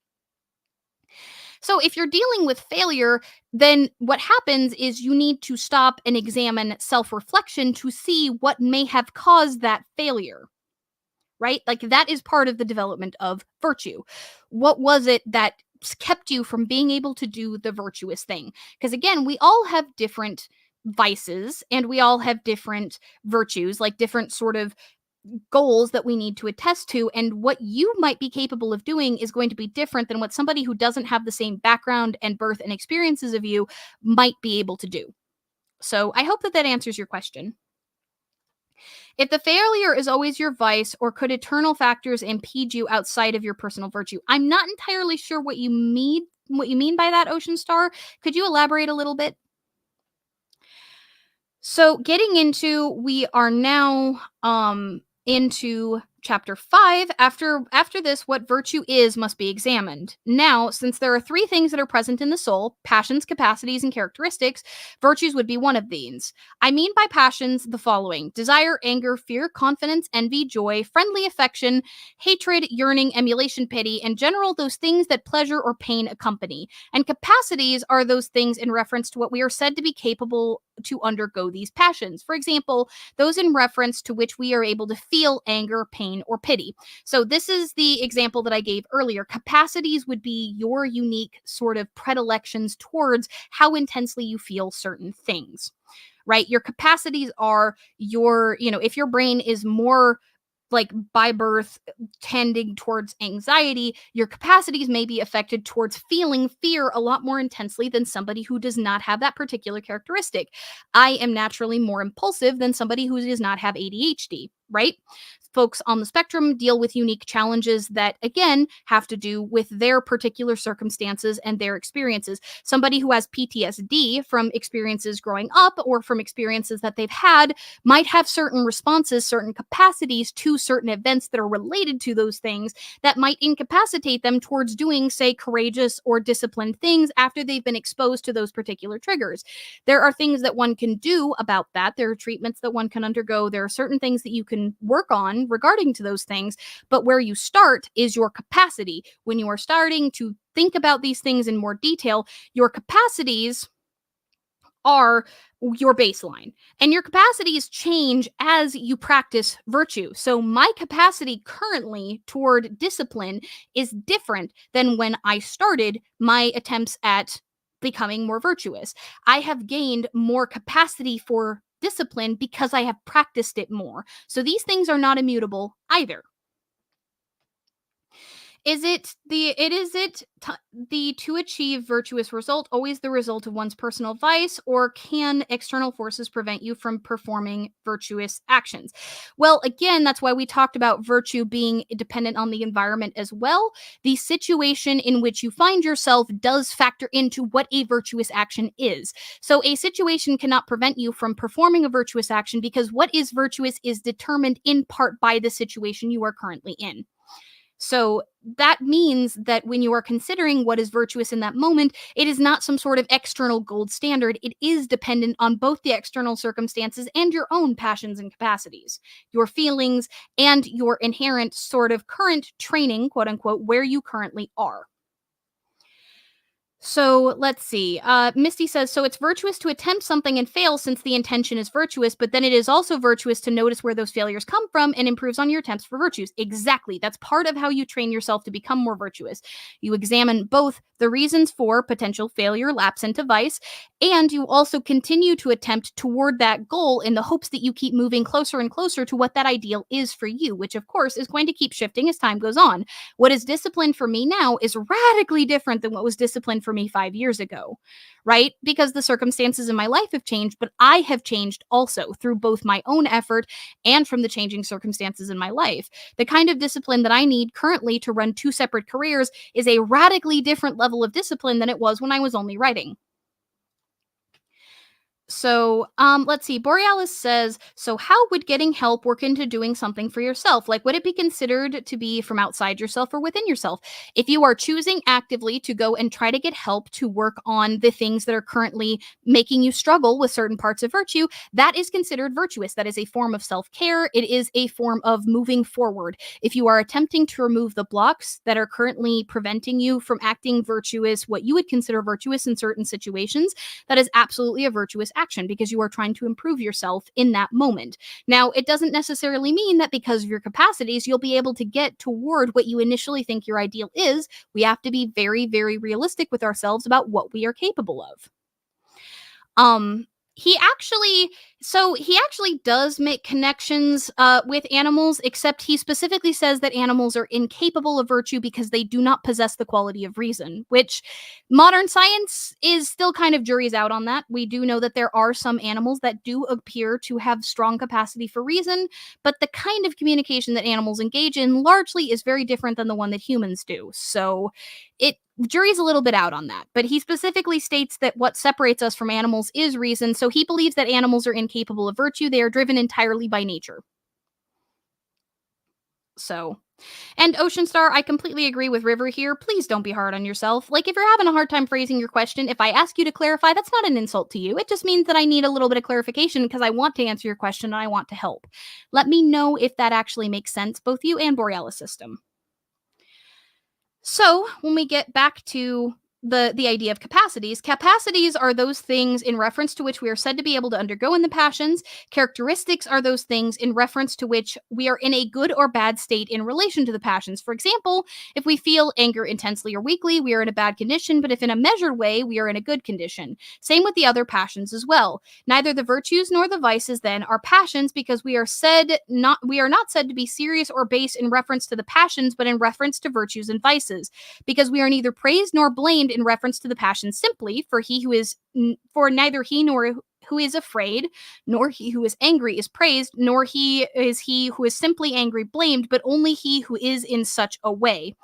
So if you're dealing with failure, then what happens is you need to stop and examine self-reflection to see what may have caused that failure, right? Like, that is part of the development of virtue. What was it that kept you from being able to do the virtuous thing? Because again, we all have different vices and we all have different virtues, like different sort of goals that we need to attest to, and what you might be capable of doing is going to be different than what somebody who doesn't have the same background and birth and experiences of you might be able to do. So I hope that answers your question. If the failure is always your vice, or could eternal factors impede you outside of your personal virtue? I'm not entirely sure what you mean by that, Ocean Star. Could you elaborate a little bit? So we are now into Chapter 5, after this, what virtue is must be examined. Now, since there are three things that are present in the soul, passions, capacities, and characteristics, virtues would be one of these. I mean by passions the following: desire, anger, fear, confidence, envy, joy, friendly affection, hatred, yearning, emulation, pity, and general those things that pleasure or pain accompany. And capacities are those things in reference to what we are said to be capable to undergo these passions. For example, those in reference to which we are able to feel anger, pain, or pity. So, this is the example that I gave earlier. Capacities would be your unique sort of predilections towards how intensely you feel certain things, right? Your capacities are your, if your brain is more like by birth tending towards anxiety, your capacities may be affected towards feeling fear a lot more intensely than somebody who does not have that particular characteristic. I am naturally more impulsive than somebody who does not have ADHD, right? Folks on the spectrum deal with unique challenges that, again, have to do with their particular circumstances and their experiences. Somebody who has PTSD from experiences growing up or from experiences that they've had might have certain responses, certain capacities to certain events that are related to those things that might incapacitate them towards doing, say, courageous or disciplined things after they've been exposed to those particular triggers. There are things that one can do about that. There are treatments that one can undergo. There are certain things that you can work on regarding to those things. But where you start is your capacity. When you are starting to think about these things in more detail, your capacities are your baseline. And your capacities change as you practice virtue. So my capacity currently toward discipline is different than when I started my attempts at becoming more virtuous. I have gained more capacity for discipline because I have practiced it more. So these things are not immutable either. The to achieve virtuous result always the result of one's personal vice, or can external forces prevent you from performing virtuous actions? Well, again, that's why we talked about virtue being dependent on the environment as well. The situation in which you find yourself does factor into what a virtuous action is. So a situation cannot prevent you from performing a virtuous action because what is virtuous is determined in part by the situation you are currently in. So that means that when you are considering what is virtuous in that moment, it is not some sort of external gold standard. It is dependent on both the external circumstances and your own passions and capacities, your feelings, and your inherent sort of current training, quote unquote, where you currently are. So let's see. Misty says, so it's virtuous to attempt something and fail since the intention is virtuous, but then it is also virtuous to notice where those failures come from and improves on your attempts for virtues. Exactly. That's part of how you train yourself to become more virtuous. You examine both the reasons for potential failure, lapse into vice, and you also continue to attempt toward that goal in the hopes that you keep moving closer and closer to what that ideal is for you, which of course is going to keep shifting as time goes on. What is discipline for me now is radically different than what was discipline for me 5 years ago, right? Because the circumstances in my life have changed, but I have changed also through both my own effort and from the changing circumstances in my life. The kind of discipline that I need currently to run two separate careers is a radically different level of discipline than it was when I was only writing. So, let's see. Borealis says, so how would getting help work into doing something for yourself? Like, would it be considered to be from outside yourself or within yourself? If you are choosing actively to go and try to get help to work on the things that are currently making you struggle with certain parts of virtue, that is considered virtuous. That is a form of self-care. It is a form of moving forward. If you are attempting to remove the blocks that are currently preventing you from acting virtuous, what you would consider virtuous in certain situations, that is absolutely a virtuous action because you are trying to improve yourself in that moment. Now, it doesn't necessarily mean that because of your capacities, you'll be able to get toward what you initially think your ideal is. We have to be very, very realistic with ourselves about what we are capable of. Um, he actually he actually does make connections with animals, except he specifically says that animals are incapable of virtue because they do not possess the quality of reason, which modern science is still kind of jury's out on that. We do know that there are some animals that do appear to have strong capacity for reason, but the kind of communication that animals engage in largely is very different than the one that humans do. So it jury's a little bit out on that, but he specifically states that what separates us from animals is reason, so he believes that animals are incapable of virtue. They are driven entirely by nature. So, and Ocean Star, I completely agree with River here. Please don't be hard on yourself. Like, if you're having a hard time phrasing your question, if I ask you to clarify, that's not an insult to you. It just means that I need a little bit of clarification because I want to answer your question and I want to help. Let me know if that actually makes sense, both you and Borealis system. So, when we get back to the idea of capacities are those things in reference to which we are said to be able to undergo in the passions. Characteristics are those things in reference to which we are in a good or bad state in relation to the passions. For example, if we feel anger intensely or weakly, we are in a bad condition, but if in a measured way, we are in a good condition. Same with the other passions as well. Neither the virtues nor the vices then are passions, because we are not said to be serious or base in reference to the passions, but in reference to virtues and vices, because we are neither praised nor blamed in reference to the passions simply, for neither he nor who is afraid, nor he who is angry is praised, nor he who is simply angry blamed, but only he who is in such a way.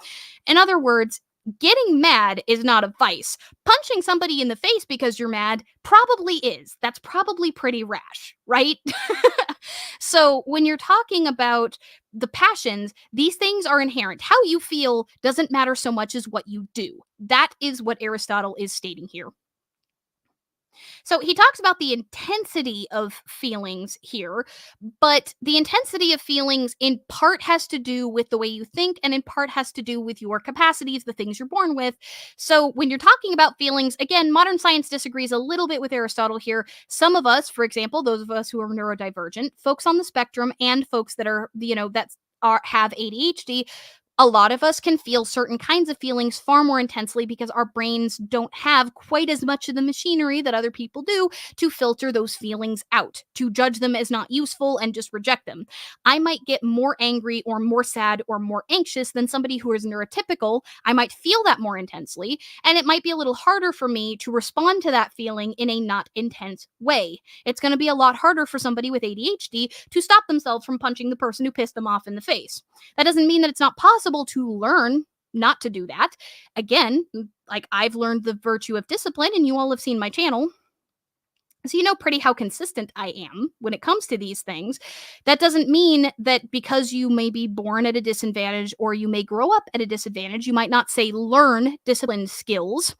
In other words, getting mad is not a vice. Punching somebody in the face because you're mad probably is. That's probably pretty rash, right? So when you're talking about the passions, these things are inherent. How you feel doesn't matter so much as what you do. That is what Aristotle is stating here. So he talks about the intensity of feelings here, but the intensity of feelings in part has to do with the way you think, and in part has to do with your capacities, the things you're born with. So when you're talking about feelings, again, modern science disagrees a little bit with Aristotle here. Some of us, for example, those of us who are neurodivergent, folks on the spectrum, and folks that are, have ADHD, a lot of us can feel certain kinds of feelings far more intensely because our brains don't have quite as much of the machinery that other people do to filter those feelings out, to judge them as not useful and just reject them. I might get more angry or more sad or more anxious than somebody who is neurotypical. I might feel that more intensely, and it might be a little harder for me to respond to that feeling in a not intense way. It's going to be a lot harder for somebody with ADHD to stop themselves from punching the person who pissed them off in the face. That doesn't mean that it's not possible to learn not to do that. Again, like, I've learned the virtue of discipline, and you all have seen my channel. So you know pretty how consistent I am when it comes to these things. That doesn't mean that because you may be born at a disadvantage or you may grow up at a disadvantage, you might not, say, learn discipline skills.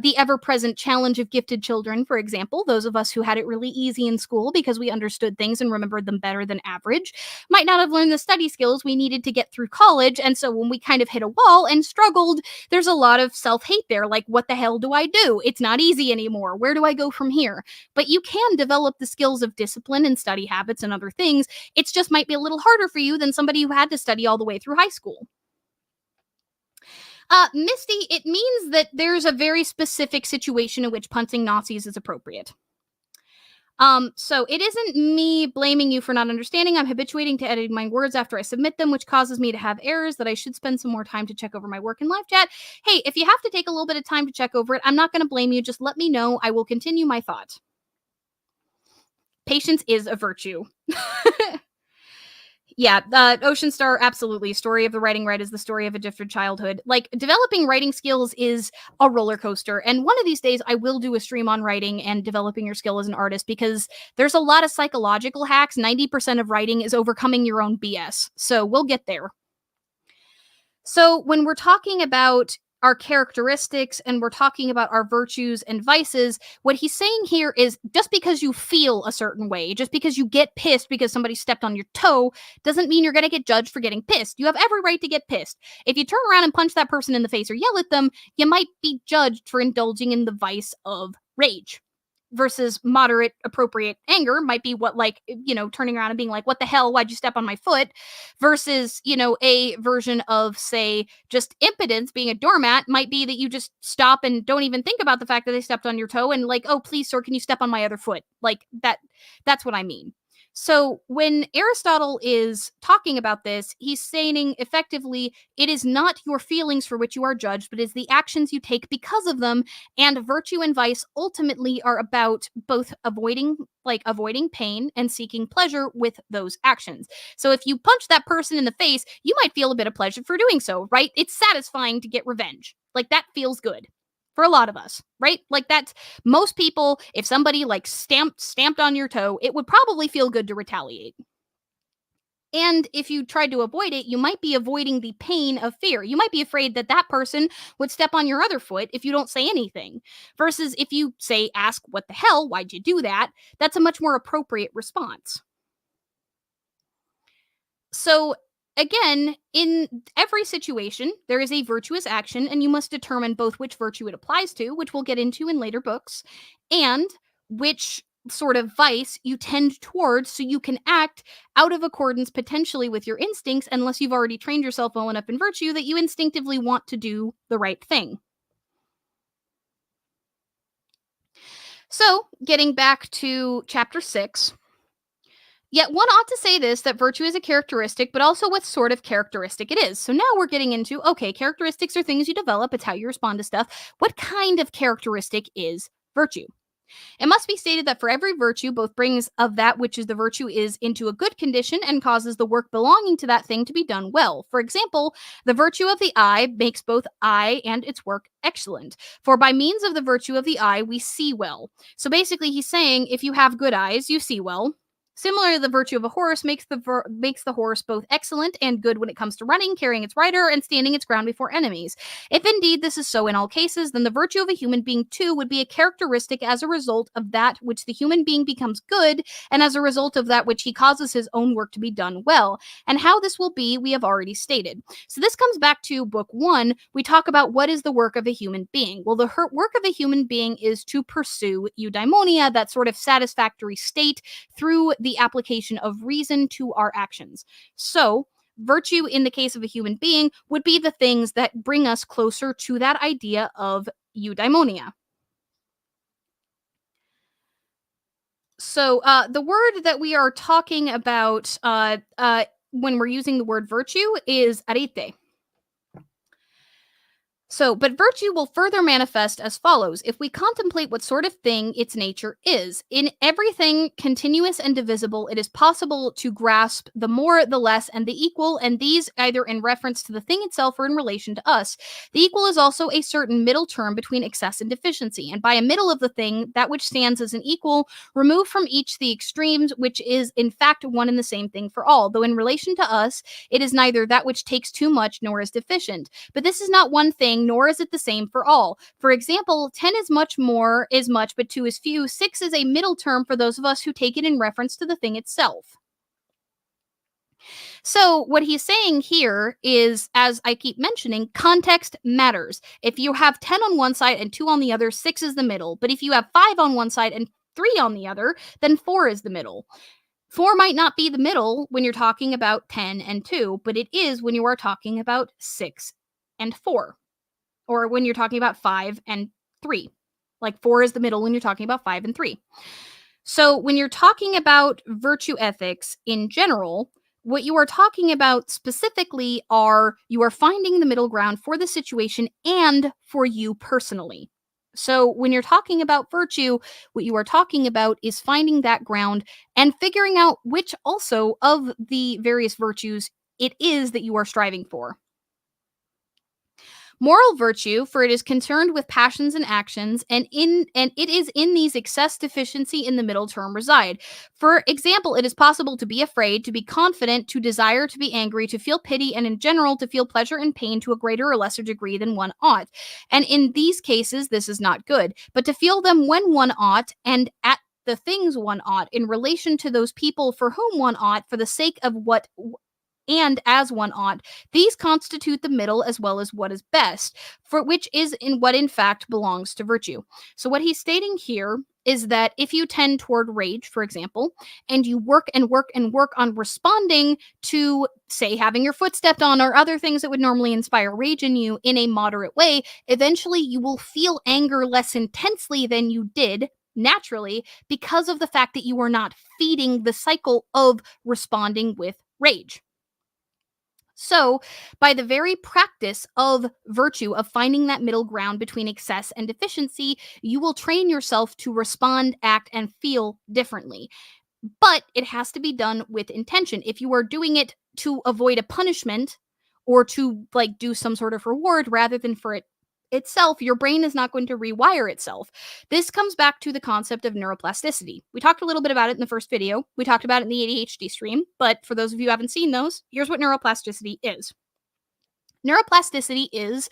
The ever-present challenge of gifted children, for example, those of us who had it really easy in school because we understood things and remembered them better than average, might not have learned the study skills we needed to get through college. And so when we kind of hit a wall and struggled, there's a lot of self-hate there. Like, what the hell do I do? It's not easy anymore. Where do I go from here? But you can develop the skills of discipline and study habits and other things. It just might be a little harder for you than somebody who had to study all the way through high school. Misty, it means that there's a very specific situation in which punching Nazis is appropriate. So it isn't me blaming you for not understanding. I'm habituating to editing my words after I submit them, which causes me to have errors that I should spend some more time to check over my work in live chat. Hey, if you have to take a little bit of time to check over it, I'm not going to blame you. Just let me know. I will continue my thought. Patience is a virtue. Yeah, Ocean Star, absolutely. Story of the Writing Right is the story of a different childhood. Like, developing writing skills is a roller coaster. And one of these days, I will do a stream on writing and developing your skill as an artist, because there's a lot of psychological hacks. 90% of writing is overcoming your own BS. So we'll get there. So when we're talking about our characteristics and we're talking about our virtues and vices, what he's saying here is, just because you feel a certain way, just because you get pissed because somebody stepped on your toe, doesn't mean you're going to get judged for getting pissed. You have every right to get pissed. If you turn around and punch that person in the face or yell at them, you might be judged for indulging in the vice of rage. Versus moderate, appropriate anger might be what, like, turning around and being like, what the hell, why'd you step on my foot? Versus, a version of, say, just impotence, being a doormat, might be that you just stop and don't even think about the fact that they stepped on your toe and, like, oh, please, sir, can you step on my other foot? Like, that's what I mean. So when Aristotle is talking about this, he's saying effectively, it is not your feelings for which you are judged, but it's the actions you take because of them. And virtue and vice ultimately are about both avoiding pain and seeking pleasure with those actions. So if you punch that person in the face, you might feel a bit of pleasure for doing so, right? It's satisfying to get revenge. Like, that feels good. For a lot of us, right? Like, that's most people. If somebody, like, stamped on your toe, it would probably feel good to retaliate. And if you tried to avoid it, you might be avoiding the pain of fear. You might be afraid that that person would step on your other foot if you don't say anything. Versus if you say, ask, what the hell? Why'd you do that? That's a much more appropriate response. So, again, in every situation, there is a virtuous action, and you must determine both which virtue it applies to, which we'll get into in later books, and which sort of vice you tend towards so you can act out of accordance potentially with your instincts, unless you've already trained yourself well enough in virtue that you instinctively want to do the right thing. So, getting back to chapter 6, yet one ought to say this, that virtue is a characteristic, but also what sort of characteristic it is. So now we're getting into, okay, characteristics are things you develop, it's how you respond to stuff. What kind of characteristic is virtue? It must be stated that for every virtue, both brings of that which is the virtue is into a good condition and causes the work belonging to that thing to be done well. For example, the virtue of the eye makes both eye and its work excellent. For by means of the virtue of the eye, we see well. So basically, he's saying if you have good eyes, you see well. Similarly, the virtue of a horse makes the horse both excellent and good when it comes to running, carrying its rider, and standing its ground before enemies. If indeed this is so in all cases, then the virtue of a human being too would be a characteristic as a result of that which the human being becomes good, and as a result of that which he causes his own work to be done well. And how this will be, we have already stated. So this comes back to book 1. We talk about what is the work of a human being. Well, the work of a human being is to pursue eudaimonia, that sort of satisfactory state, through the application of reason to our actions. So, virtue in the case of a human being would be the things that bring us closer to that idea of eudaimonia. So, the word that we are talking about when we're using the word virtue is arete. So, but virtue will further manifest as follows. If we contemplate what sort of thing its nature is, in everything continuous and divisible, it is possible to grasp the more, the less, and the equal, and these either in reference to the thing itself or in relation to us. The equal is also a certain middle term between excess and deficiency, and by a middle of the thing, that which stands as an equal, remove from each the extremes, which is in fact one and the same thing for all, though in relation to us, it is neither that which takes too much nor is deficient. But this is not one thing, nor is it the same for all. For example, 10 is much more is much, but 2 is few. 6 is a middle term for those of us who take it in reference to the thing itself. So, what he's saying here is, as I keep mentioning, context matters. If you have 10 on one side and 2 on the other, 6 is the middle. But if you have 5 on one side and 3 on the other, then 4 is the middle. 4 might not be the middle when you're talking about 10 and 2, but it is when you are talking about 6 and 4. Or when you're talking about 5 and 3. Like 4 is the middle when you're talking about 5 and 3. So when you're talking about virtue ethics in general, what you are talking about specifically are you are finding the middle ground for the situation and for you personally. So when you're talking about virtue, what you are talking about is finding that ground and figuring out which also of the various virtues it is that you are striving for. Moral virtue, for it is concerned with passions and actions, and it is in these excess deficiency in the middle term reside. For example, it is possible to be afraid, to be confident, to desire, to be angry, to feel pity, and in general to feel pleasure and pain to a greater or lesser degree than one ought. And in these cases, this is not good. But to feel them when one ought, and at the things one ought, in relation to those people for whom one ought, for the sake of what and as one ought, these constitute the middle as well as what is best, for which is in what in fact belongs to virtue. So what he's stating here is that if you tend toward rage, for example, and you work and work and work on responding to, say, having your foot stepped on or other things that would normally inspire rage in you in a moderate way, eventually you will feel anger less intensely than you did naturally because of the fact that you are not feeding the cycle of responding with rage. So, by the very practice of virtue, of finding that middle ground between excess and deficiency, you will train yourself to respond, act, and feel differently. But it has to be done with intention. If you are doing it to avoid a punishment or to like do some sort of reward rather than for it itself, your brain is not going to rewire itself. This comes back to the concept of neuroplasticity. We talked a little bit about it in the first video. We talked about it in the ADHD stream, but for those of you who haven't seen those, here's what neuroplasticity is. Neuroplasticity is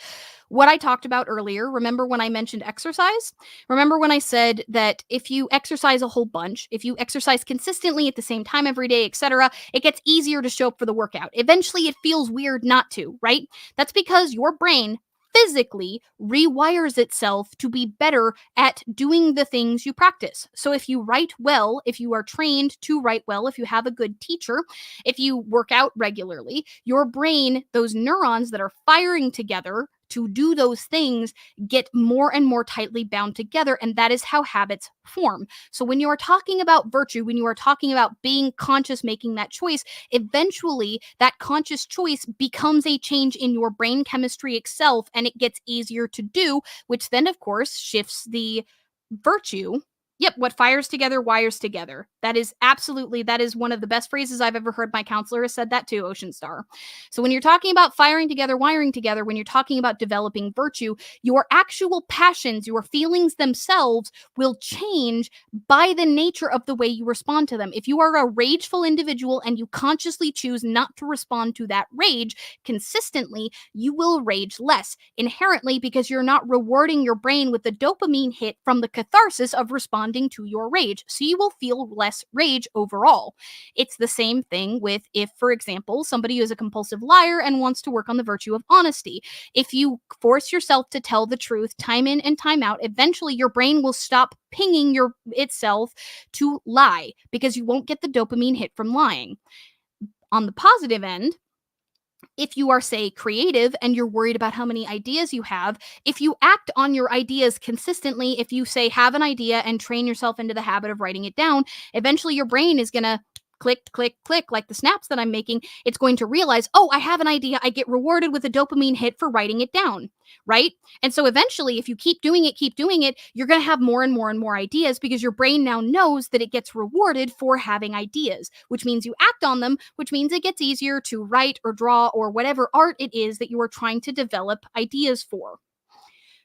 what I talked about earlier. Remember when I mentioned exercise? Remember when I said that if you exercise a whole bunch, if you exercise consistently at the same time every day, etc., it gets easier to show up for the workout. Eventually, it feels weird not to, right? That's because your brain physically rewires itself to be better at doing the things you practice. So if you write well, if you are trained to write well, if you have a good teacher, if you work out regularly, your brain, those neurons that are firing together to do those things, get more and more tightly bound together. And that is how habits form. So when you are talking about virtue, when you are talking about being conscious, making that choice, eventually that conscious choice becomes a change in your brain chemistry itself, and it gets easier to do, which then, of course, shifts the virtue. Yep, what fires together wires together. That is one of the best phrases I've ever heard. My counselor has said that too, Ocean Star. So when you're talking about firing together, wiring together, when you're talking about developing virtue, your actual passions, your feelings themselves will change by the nature of the way you respond to them. If you are a rageful individual and you consciously choose not to respond to that rage consistently, you will rage less inherently because you're not rewarding your brain with the dopamine hit from the catharsis of responding to your rage. So you will feel less rage overall. It's the same thing with if, for example, somebody is a compulsive liar and wants to work on the virtue of honesty. If you force yourself to tell the truth time in and time out, eventually your brain will stop pinging itself to lie because you won't get the dopamine hit from lying. On the positive end, if you are, say, creative and you're worried about how many ideas you have, if you act on your ideas consistently, if you say, have an idea and train yourself into the habit of writing it down, eventually your brain is going to click, click, click, like the snaps that I'm making. It's going to realize, oh, I have an idea. I get rewarded with a dopamine hit for writing it down, right? And so eventually, if you keep doing it, you're going to have more and more and more ideas because your brain now knows that it gets rewarded for having ideas, which means you act on them, which means it gets easier to write or draw or whatever art it is that you are trying to develop ideas for.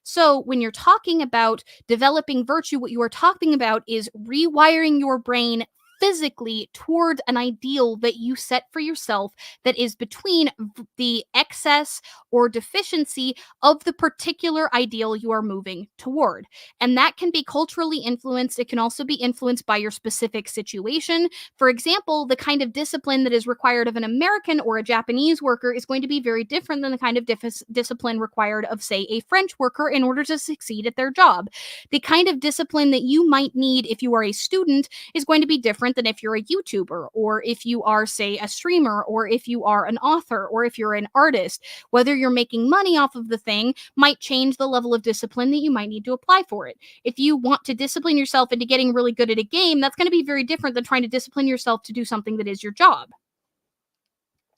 So, when you're talking about developing virtue, what you are talking about is rewiring your brain physically toward an ideal that you set for yourself that is between the excess or deficiency of the particular ideal you are moving toward. And that can be culturally influenced. It can also be influenced by your specific situation. For example, the kind of discipline that is required of an American or a Japanese worker is going to be very different than the kind of discipline required of, say, a French worker in order to succeed at their job. The kind of discipline that you might need if you are a student is going to be different than if you're a YouTuber, or if you are, say, a streamer, or if you are an author, or if you're an artist. Whether you're making money off of the thing might change the level of discipline that you might need to apply for it. If you want to discipline yourself into getting really good at a game, that's going to be very different than trying to discipline yourself to do something that is your job.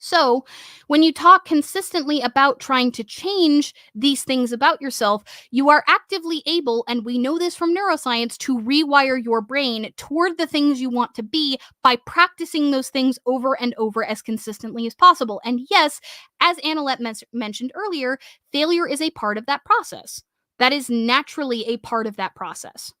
So, when you talk consistently about trying to change these things about yourself, you are actively able, and we know this from neuroscience, to rewire your brain toward the things you want to be by practicing those things over and over as consistently as possible. And yes, as Annalette mentioned earlier, failure is a part of that process. That is naturally a part of that process.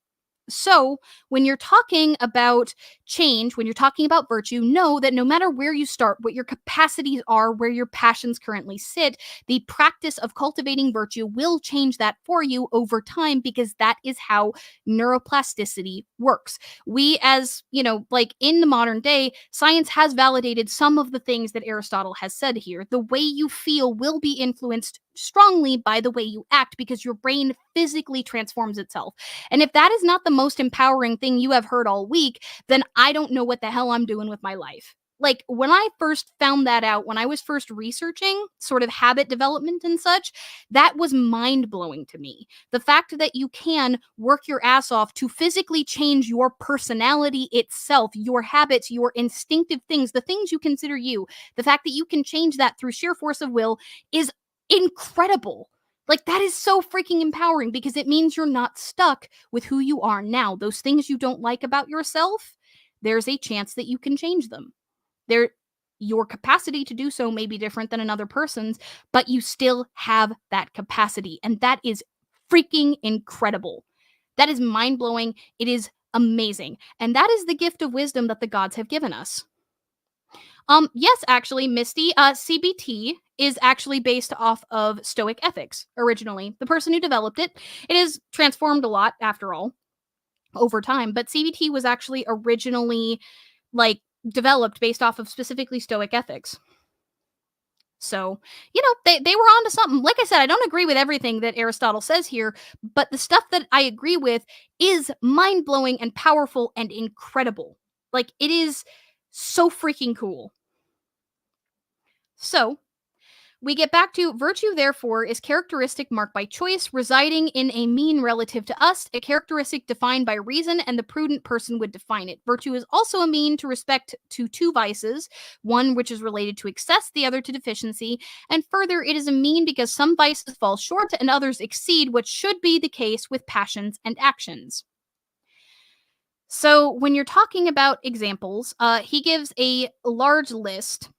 So, when you're talking about change, when you're talking about virtue, know that no matter where you start, what your capacities are, where your passions currently sit, the practice of cultivating virtue will change that for you over time because that is how neuroplasticity works. We, as like in the modern day, science has validated some of the things that Aristotle has said here. The way you feel will be influenced strongly by the way you act because your brain physically transforms itself. And if that is not the most empowering thing you have heard all week, then I don't know what the hell I'm doing with my life. Like, when I first found that out, when I was first researching sort of habit development and such, that was mind blowing to me. The fact that you can work your ass off to physically change your personality itself, your habits, your instinctive things, the things you consider you, the fact that you can change that through sheer force of will is incredible. Like, that is so freaking empowering because it means you're not stuck with who you are now. Those things you don't like about yourself, there's a chance that you can change them. There Your capacity to do so may be different than another person's, but you still have that capacity. And that is freaking incredible. That is mind blowing. It is amazing. And that is the gift of wisdom that the gods have given us. Yes, actually, Misty, CBT is actually based off of Stoic ethics originally. The person who developed it, it is transformed a lot after all over time, but CBT was actually originally like developed based off of specifically Stoic ethics. So, they were onto something. Like I said, I don't agree with everything that Aristotle says here, but the stuff that I agree with is mind blowing and powerful and incredible. Like, it is so freaking cool. So, we get back to virtue, therefore, is characteristic marked by choice, residing in a mean relative to us, a characteristic defined by reason, and the prudent person would define it. Virtue is also a mean to respect to two vices, one which is related to excess, the other to deficiency, and further, it is a mean because some vices fall short and others exceed what should be the case with passions and actions. So, when you're talking about examples, he gives a large list.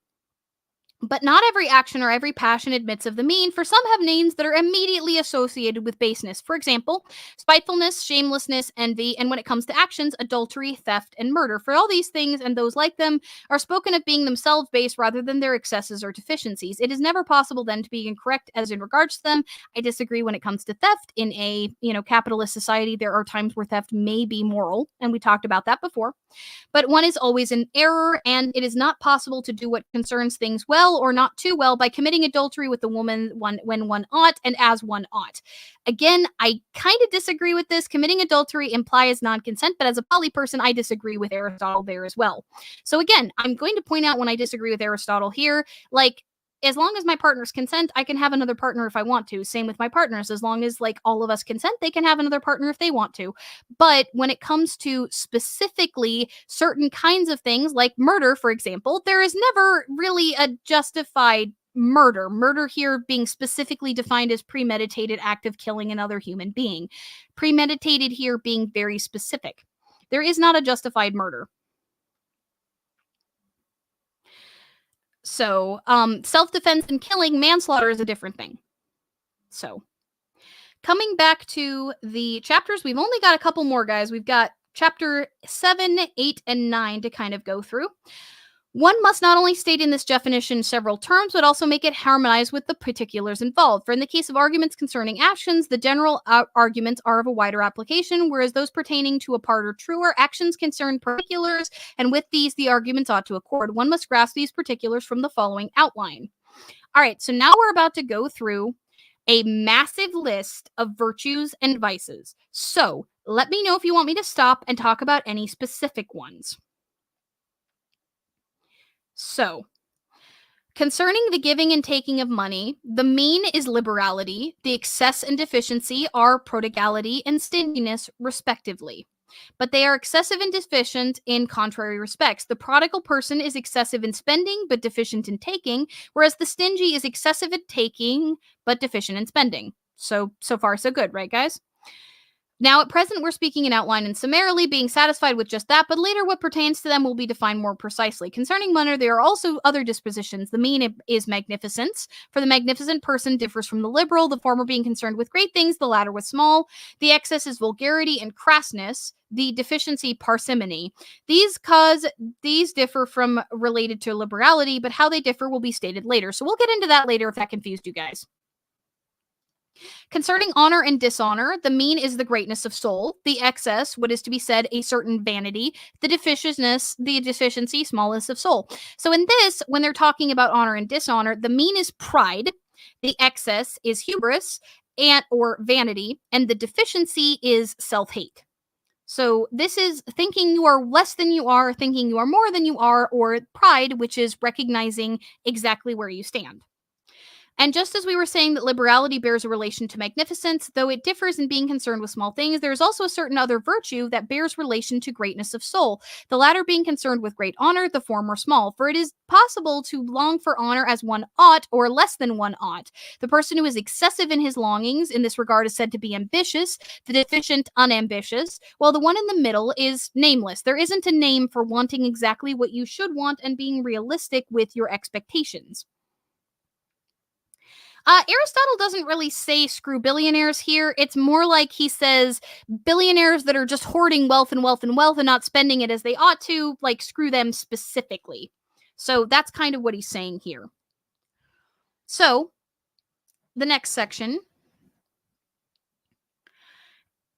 But not every action or every passion admits of the mean, for some have names that are immediately associated with baseness. For example, spitefulness, shamelessness, envy, and when it comes to actions, adultery, theft, and murder. For all these things and those like them are spoken of being themselves base rather than their excesses or deficiencies. It is never possible then to be incorrect as in regards to them. I disagree when it comes to theft. In a capitalist society, there are times where theft may be moral, and we talked about that before. But one is always in error, and it is not possible to do what concerns things well or not too well by committing adultery with the woman when one ought and as one ought. Again, I kind of disagree with this. Committing adultery implies non-consent, but as a poly person, I disagree with Aristotle there as well. So again, I'm going to point out when I disagree with Aristotle here, like, as long as my partners consent, I can have another partner if I want to. Same with my partners. As long as like all of us consent, they can have another partner if they want to. But when it comes to specifically certain kinds of things like murder, for example, there is never really a justified murder. Murder here being specifically defined as premeditated act of killing another human being. Premeditated here being very specific. There is not a justified murder. So, self-defense and killing, manslaughter is a different thing. So, coming back to the chapters, we've only got a couple more, guys. We've got chapter 7, 8, and 9 to kind of go through. One must not only state in this definition several terms, but also make it harmonize with the particulars involved. For in the case of arguments concerning actions, the general arguments are of a wider application, whereas those pertaining to a part or truer actions concern particulars, and with these, the arguments ought to accord. One must grasp these particulars from the following outline. All right, so now we're about to go through a massive list of virtues and vices. So let me know if you want me to stop and talk about any specific ones. So, concerning the giving and taking of money, the mean is liberality, the excess and deficiency are prodigality and stinginess, respectively. But they are excessive and deficient in contrary respects. The prodigal person is excessive in spending, but deficient in taking, whereas the stingy is excessive at taking, but deficient in spending. So far, so good, right, guys? Now, at present, we're speaking in outline and summarily, being satisfied with just that, but later what pertains to them will be defined more precisely. Concerning money, there are also other dispositions. The mean is magnificence, for the magnificent person differs from the liberal, the former being concerned with great things, the latter with small. The excess is vulgarity and crassness, the deficiency parsimony. These differ from related to liberality, but how they differ will be stated later. So we'll get into that later if that confused you guys. Concerning honor and dishonor, the mean is the greatness of soul, the excess, what is to be said, a certain vanity, the deficiency, smallness of soul. So in this, when they're talking about honor and dishonor, the mean is pride, the excess is hubris or vanity, and the deficiency is self-hate. So this is thinking you are less than you are, thinking you are more than you are, or pride, which is recognizing exactly where you stand. And just as we were saying that liberality bears a relation to magnificence, though it differs in being concerned with small things, there is also a certain other virtue that bears relation to greatness of soul, the latter being concerned with great honor, the former small. For it is possible to long for honor as one ought, or less than one ought. The person who is excessive in his longings in this regard is said to be ambitious, the deficient unambitious, while the one in the middle is nameless. There isn't a name for wanting exactly what you should want and being realistic with your expectations. Aristotle doesn't really say screw billionaires here. It's more like he says billionaires that are just hoarding wealth and wealth and wealth and not spending it as they ought to, like screw them specifically. So that's kind of what he's saying here. So the next section.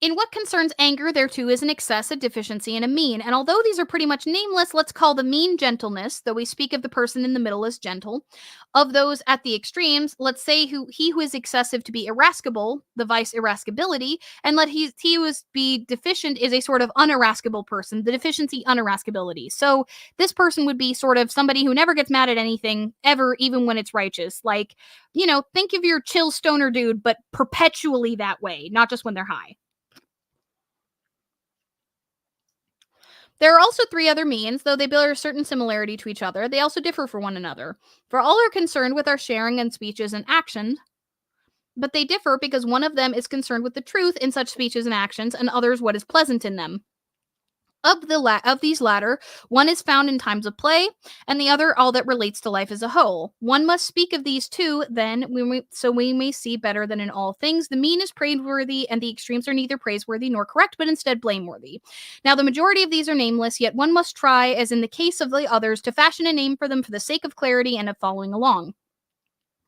In what concerns anger, there too is an excess, a deficiency, and a mean. And although these are pretty much nameless, let's call the mean gentleness, though we speak of the person in the middle as gentle. Of those at the extremes, let's say he who is excessive to be irascible, the vice irascibility, and let he who is be deficient is a sort of unirascible person, the deficiency unirascibility. So this person would be sort of somebody who never gets mad at anything ever, even when it's righteous. Like, think of your chill stoner dude, but perpetually that way, not just when they're high. There are also three other means, though they bear a certain similarity to each other. They also differ from one another. For all are concerned with our sharing in speeches and actions, but they differ because one of them is concerned with the truth in such speeches and actions, and others what is pleasant in them. Of these latter, one is found in times of play, and the other all that relates to life as a whole. One must speak of these two, then, so we may see better than in all things. The mean is praiseworthy, and the extremes are neither praiseworthy nor correct, but instead blameworthy. Now, the majority of these are nameless, yet one must try, as in the case of the others, to fashion a name for them for the sake of clarity and of following along.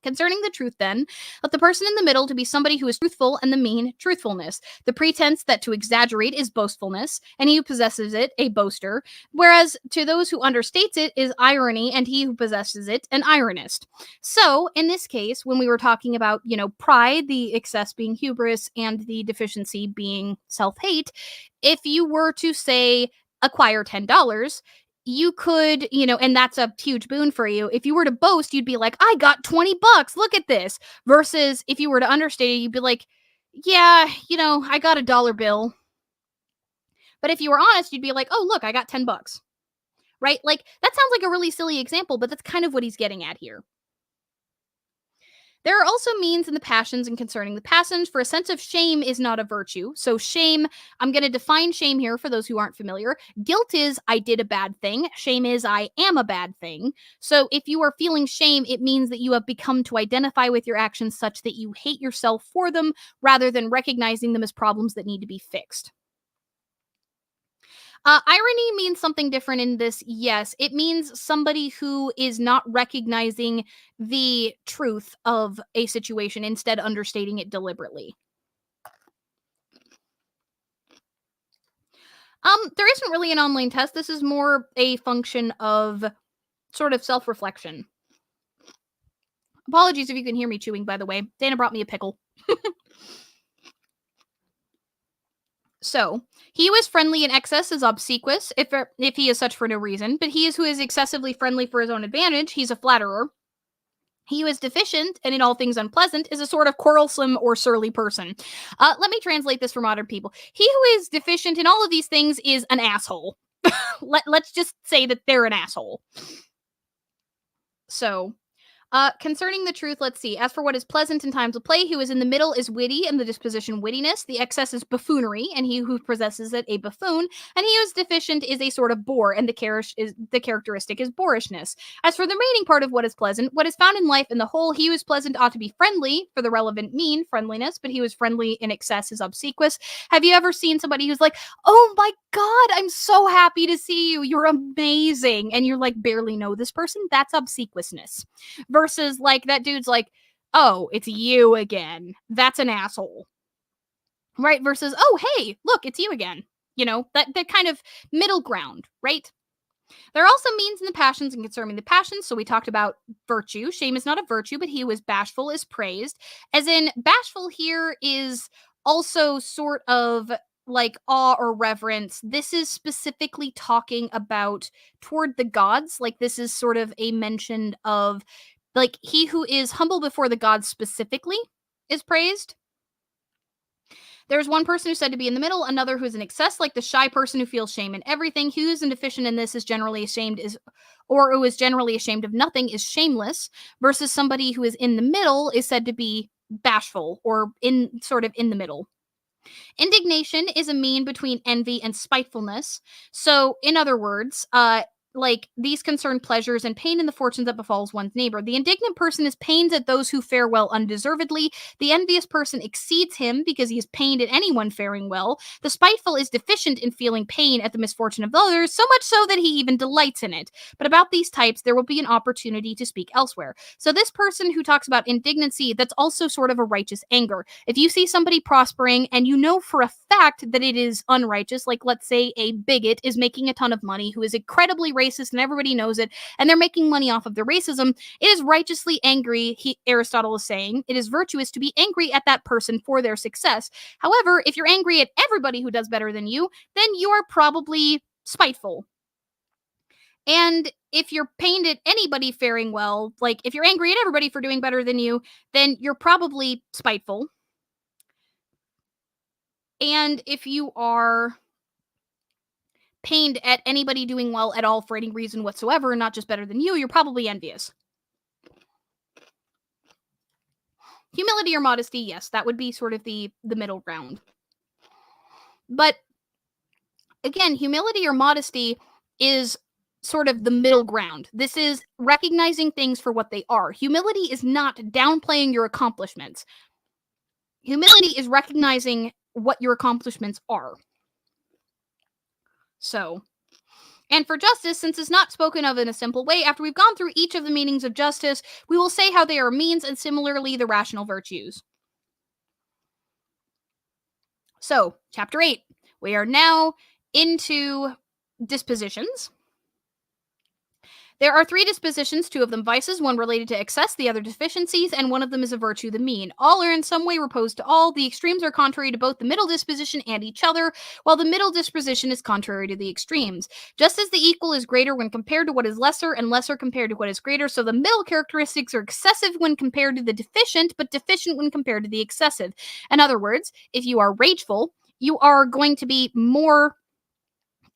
Concerning the truth, then, let the person in the middle to be somebody who is truthful, and the mean, truthfulness. The pretense that to exaggerate is boastfulness, and he who possesses it, a boaster, whereas to those who understates it is irony, and he who possesses it, an ironist. So, in this case, when we were talking about, pride, the excess being hubris, and the deficiency being self-hate, if you were to say, acquire $10, you could, and that's a huge boon for you. If you were to boast, you'd be like, I got $20. Look at this. Versus if you were to understate it, you'd be like, yeah, I got a dollar bill. But if you were honest, you'd be like, oh, look, I got $10. Right? Like, that sounds like a really silly example, but that's kind of what he's getting at here. There are also means in the passions and concerning the passions, for a sense of shame is not a virtue. So shame, I'm going to define shame here for those who aren't familiar. Guilt is I did a bad thing. Shame is I am a bad thing. So if you are feeling shame, it means that you have become to identify with your actions such that you hate yourself for them rather than recognizing them as problems that need to be fixed. Irony means something different in this. Yes, it means somebody who is not recognizing the truth of a situation, instead understating it deliberately. There isn't really an online test. This is more a function of sort of self-reflection. Apologies if you can hear me chewing, by the way. Dana brought me a pickle. So, he who is friendly in excess is obsequious, if he is such for no reason, but he who is excessively friendly for his own advantage, he's a flatterer. He who is deficient and in all things unpleasant is a sort of quarrelsome or surly person. Let me translate this for modern people. He who is deficient in all of these things is an asshole. Let's just say that they're an asshole. So, concerning the truth, let's see. As for what is pleasant in times of play, he who is in the middle is witty, and the disposition wittiness. The excess is buffoonery, and he who possesses it a buffoon. And he who is deficient is a sort of bore, and the characteristic is boorishness. As for the remaining part of what is pleasant, what is found in life in the whole, he who is pleasant ought to be friendly for the relevant mean, friendliness, but he who is friendly in excess is obsequious. Have you ever seen somebody who's like, oh my God, I'm so happy to see you. You're amazing. And you're like, barely know this person? That's obsequiousness. Versus like that dude's like, oh, it's you again. That's an asshole. Right? Versus, oh, hey, look, it's you again. That kind of middle ground, right? There are also means in the passions and concerning the passions. So we talked about virtue. Shame is not a virtue, but he who is bashful is praised. As in, bashful here is also sort of like awe or reverence. This is specifically talking about toward the gods. Like this is sort of a mention of like he who is humble before the gods specifically is praised. There's one person who's said to be in the middle, another who's in excess, like the shy person who feels shame in everything. He who's deficient in this is generally ashamed or who is generally ashamed of nothing is shameless, versus somebody who is in the middle is said to be bashful or in the middle. Indignation is a mean between envy and spitefulness. So, in other words, like these concern pleasures and pain in the fortunes that befalls one's neighbor. The indignant person is pained at those who fare well undeservedly. The envious person exceeds him because he is pained at anyone faring well. The spiteful is deficient in feeling pain at the misfortune of others, so much so that he even delights in it. But about these types, there will be an opportunity to speak elsewhere. So this person who talks about indignancy, that's also sort of a righteous anger. If you see somebody prospering and you know for a fact that it is unrighteous, like let's say a bigot is making a ton of money who is incredibly racist and everybody knows it, and they're making money off of their racism, it is righteously angry, Aristotle is saying. It is virtuous to be angry at that person for their success. However, if you're angry at everybody who does better than you, then you're probably spiteful. And if you're pained at anybody faring well, like if you're angry at everybody for doing better than you, then you're probably spiteful. And if you are pained at anybody doing well at all for any reason whatsoever, not just better than you, you're probably envious. Humility or modesty, yes, that would be sort of the middle ground. But again, humility or modesty is sort of the middle ground. This is recognizing things for what they are. Humility is not downplaying your accomplishments. Humility is recognizing what your accomplishments are. So, and for justice, since it's not spoken of in a simple way, after we've gone through each of the meanings of justice, we will say how they are means and similarly the rational virtues. So, chapter 8. We are now into dispositions. There are 3 dispositions, 2 of them vices, one related to excess, the other deficiencies, and one of them is a virtue, the mean. All are in some way opposed to all. The extremes are contrary to both the middle disposition and each other, while the middle disposition is contrary to the extremes. Just as the equal is greater when compared to what is lesser, and lesser compared to what is greater, so the middle characteristics are excessive when compared to the deficient, but deficient when compared to the excessive. In other words, if you are rageful, you are going to be more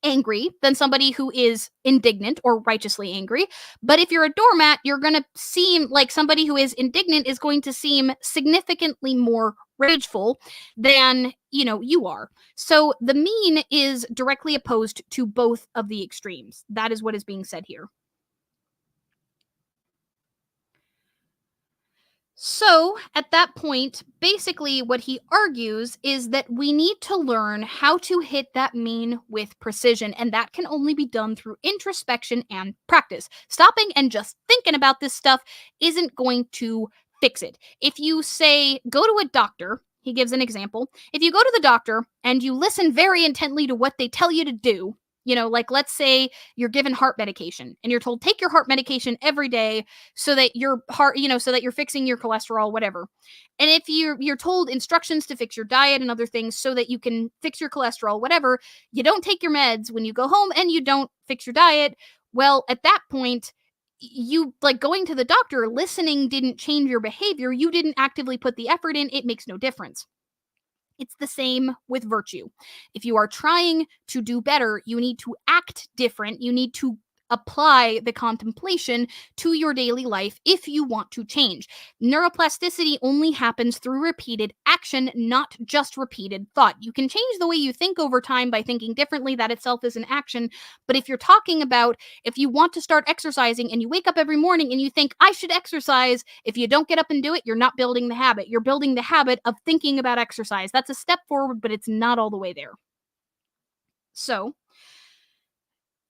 angry than somebody who is indignant or righteously angry. But if you're a doormat, you're going to seem like somebody who is indignant is going to seem significantly more rageful than, you are. So the mean is directly opposed to both of the extremes. That is what is being said here. So, at that point, basically what he argues is that we need to learn how to hit that mean with precision, and that can only be done through introspection and practice. Stopping and just thinking about this stuff isn't going to fix it. If you say, go to a doctor, he gives an example. If you go to the doctor and you listen very intently to what they tell you to do, like let's say you're given heart medication and you're told take your heart medication every day so that your heart, so that you're fixing your cholesterol, whatever. And if you're told instructions to fix your diet and other things so that you can fix your cholesterol, whatever, you don't take your meds when you go home and you don't fix your diet. Well, at that point, you like going to the doctor, listening didn't change your behavior. You didn't actively put the effort in. It makes no difference. It's the same with virtue. If you are trying to do better, you need to act different. You need to apply the contemplation to your daily life if you want to change. Neuroplasticity only happens through repeated action, not just repeated thought. You can change the way you think over time by thinking differently. That itself is an action. But if you're talking about if you want to start exercising and you wake up every morning and you think, I should exercise, if you don't get up and do it, you're not building the habit. You're building the habit of thinking about exercise. That's a step forward, but it's not all the way there. So,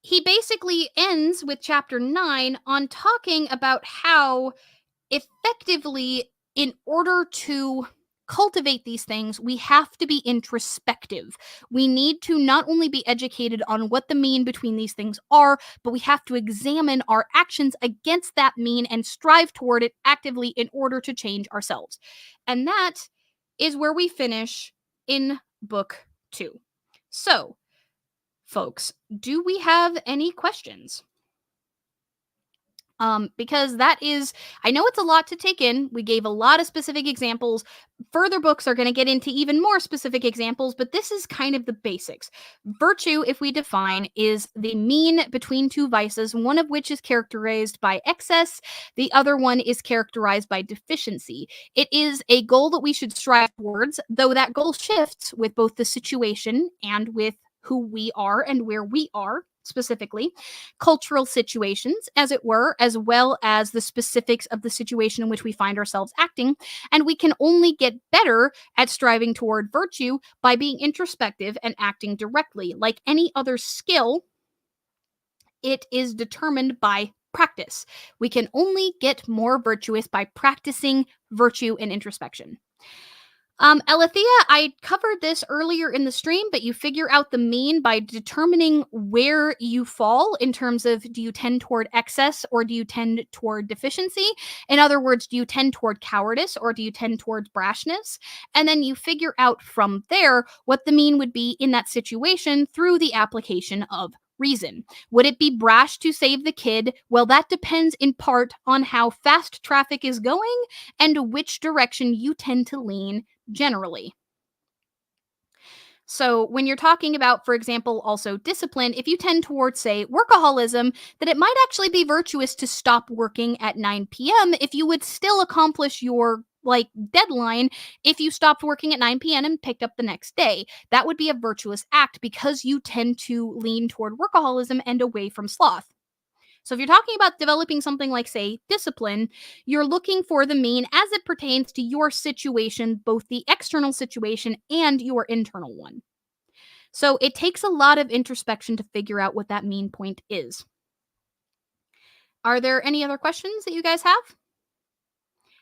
he basically ends with chapter 9 on talking about how effectively, in order to cultivate these things, we have to be introspective. We need to not only be educated on what the mean between these things are, but we have to examine our actions against that mean and strive toward it actively in order to change ourselves. And that is where we finish in book 2. So, folks, do we have any questions? Because that is, I know it's a lot to take in. We gave a lot of specific examples. Further books are going to get into even more specific examples, but this is kind of the basics. Virtue, if we define, is the mean between two vices, one of which is characterized by excess, the other one is characterized by deficiency. It is a goal that we should strive towards, though that goal shifts with both the situation and with who we are and where we are specifically, cultural situations, as it were, as well as the specifics of the situation in which we find ourselves acting. And we can only get better at striving toward virtue by being introspective and acting directly. Like any other skill, it is determined by practice. We can only get more virtuous by practicing virtue and introspection. Alethea, I covered this earlier in the stream, but you figure out the mean by determining where you fall in terms of, do you tend toward excess or do you tend toward deficiency? In other words, do you tend toward cowardice or do you tend towards brashness? And then you figure out from there what the mean would be in that situation through the application of reason. Would it be brash to save the kid? Well, that depends in part on how fast traffic is going and which direction you tend to lean generally. So when you're talking about, for example, also discipline, if you tend towards, say, workaholism, then it might actually be virtuous to stop working at 9 p.m. if you would still accomplish your deadline if you stopped working at 9 p.m. and picked up the next day. That would be a virtuous act because you tend to lean toward workaholism and away from sloth. So if you're talking about developing something like, say, discipline, you're looking for the mean as it pertains to your situation, both the external situation and your internal one. So it takes a lot of introspection to figure out what that mean point is. Are there any other questions that you guys have?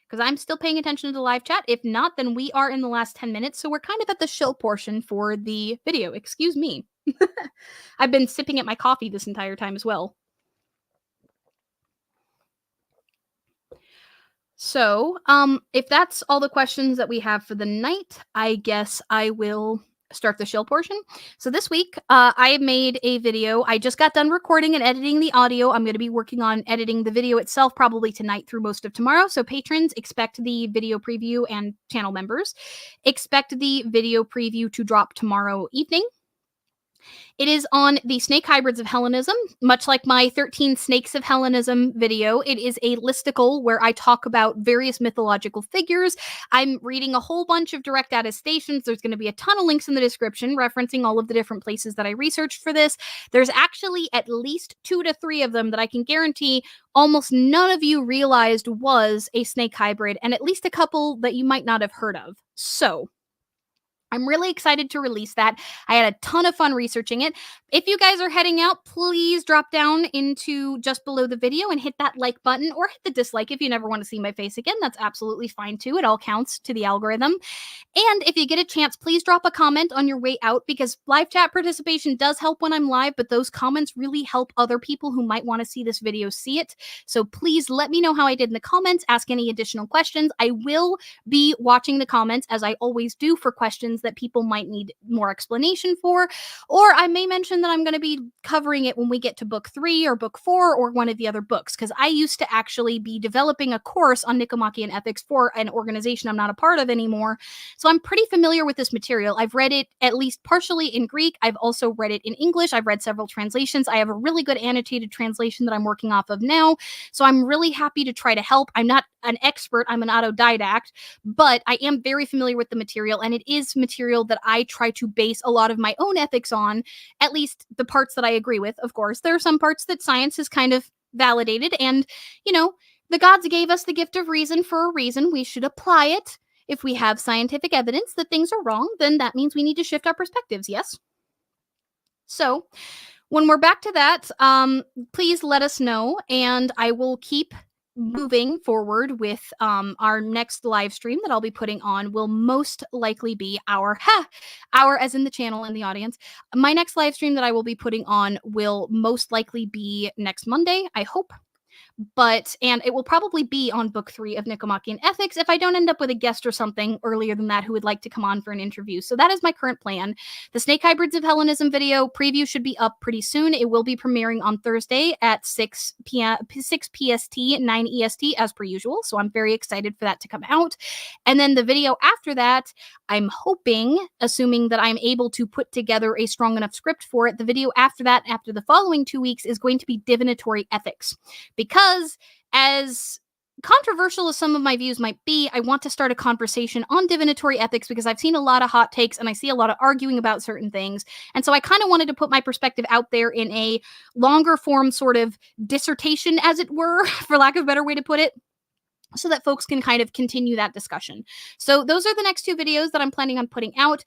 Because I'm still paying attention to the live chat. If not, then we are in the last 10 minutes. So we're kind of at the shill portion for the video. Excuse me. I've been sipping at my coffee this entire time as well. So, if that's all the questions that we have for the night, I guess I will start the shill portion. So this week, I made a video. I just got done recording and editing the audio. I'm going to be working on editing the video itself probably tonight through most of tomorrow. So patrons, expect the video preview, and channel members, expect the video preview to drop tomorrow evening. It is on the snake hybrids of Hellenism, much like my 13 Snakes of Hellenism video. It is a listicle where I talk about various mythological figures. I'm reading a whole bunch of direct attestations. There's going to be a ton of links in the description referencing all of the different places that I researched for this. There's actually at least 2 to 3 of them that I can guarantee almost none of you realized was a snake hybrid, and at least a couple that you might not have heard of. So I'm really excited to release that. I had a ton of fun researching it. If you guys are heading out, please drop down into just below the video and hit that like button, or hit the dislike if you never want to see my face again. That's absolutely fine too. It all counts to the algorithm. And if you get a chance, please drop a comment on your way out, because live chat participation does help when I'm live, but those comments really help other people who might want to see this video see it. So please let me know how I did in the comments. Ask any additional questions. I will be watching the comments, as I always do, for questions that people might need more explanation for, or I may mention that I'm going to be covering it when we get to book 3 or book 4 or one of the other books, because I used to actually be developing a course on Nicomachean Ethics for an organization I'm not a part of anymore. So I'm pretty familiar with this material. I've read it at least partially in Greek. I've also read it in English. I've read several translations. I have a really good annotated translation that I'm working off of now. So I'm really happy to try to help. I'm not an expert. I'm an autodidact, but I am very familiar with the material, and it is material that I try to base a lot of my own ethics on, at least the parts that I agree with. Of course, there are some parts that science has kind of validated, and, you know, the gods gave us the gift of reason for a reason. We should apply it. If we have scientific evidence that things are wrong, then that means we need to shift our perspectives, yes? So when we're back to that, please let us know, and I will keep moving forward with our next live stream that I'll be putting on. Will most likely be our as in the channel and the audience. My next live stream that I will be putting on will most likely be next Monday, I hope. And it will probably be on book 3 of Nicomachean Ethics if I don't end up with a guest or something earlier than that who would like to come on for an interview. So that is my current plan. The Snake Hybrids of Hellenism video preview should be up pretty soon. It will be premiering on Thursday at 6 p.m. 6 PST, 9 EST as per usual. So I'm very excited for that to come out. And then the video after that, I'm hoping, assuming that I'm able to put together a strong enough script for it, the video after that, after the following 2 weeks, is going to be divinatory ethics. Because as controversial as some of my views might be, I want to start a conversation on divinatory ethics because I've seen a lot of hot takes and I see a lot of arguing about certain things. And so I kind of wanted to put my perspective out there in a longer form sort of dissertation, as it were, for lack of a better way to put it, so that folks can kind of continue that discussion. So those are the next 2 videos that I'm planning on putting out.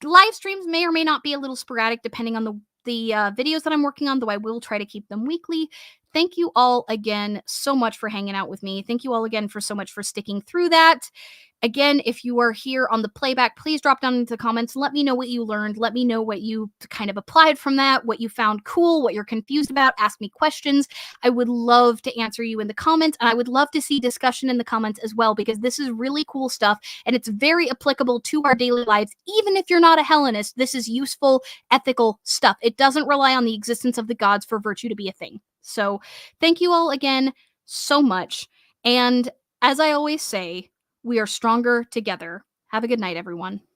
Live streams may or may not be a little sporadic depending on the videos that I'm working on, though I will try to keep them weekly. Thank you all again so much for hanging out with me. Thank you all again for so much for sticking through that. Again, if you are here on the playback, please drop down into the comments. Let me know what you learned. Let me know what you kind of applied from that, what you found cool, what you're confused about. Ask me questions. I would love to answer you in the comments, and I would love to see discussion in the comments as well, because this is really cool stuff, and it's very applicable to our daily lives. Even if you're not a Hellenist, this is useful, ethical stuff. It doesn't rely on the existence of the gods for virtue to be a thing. So thank you all again so much. And as I always say, we are stronger together. Have a good night, everyone.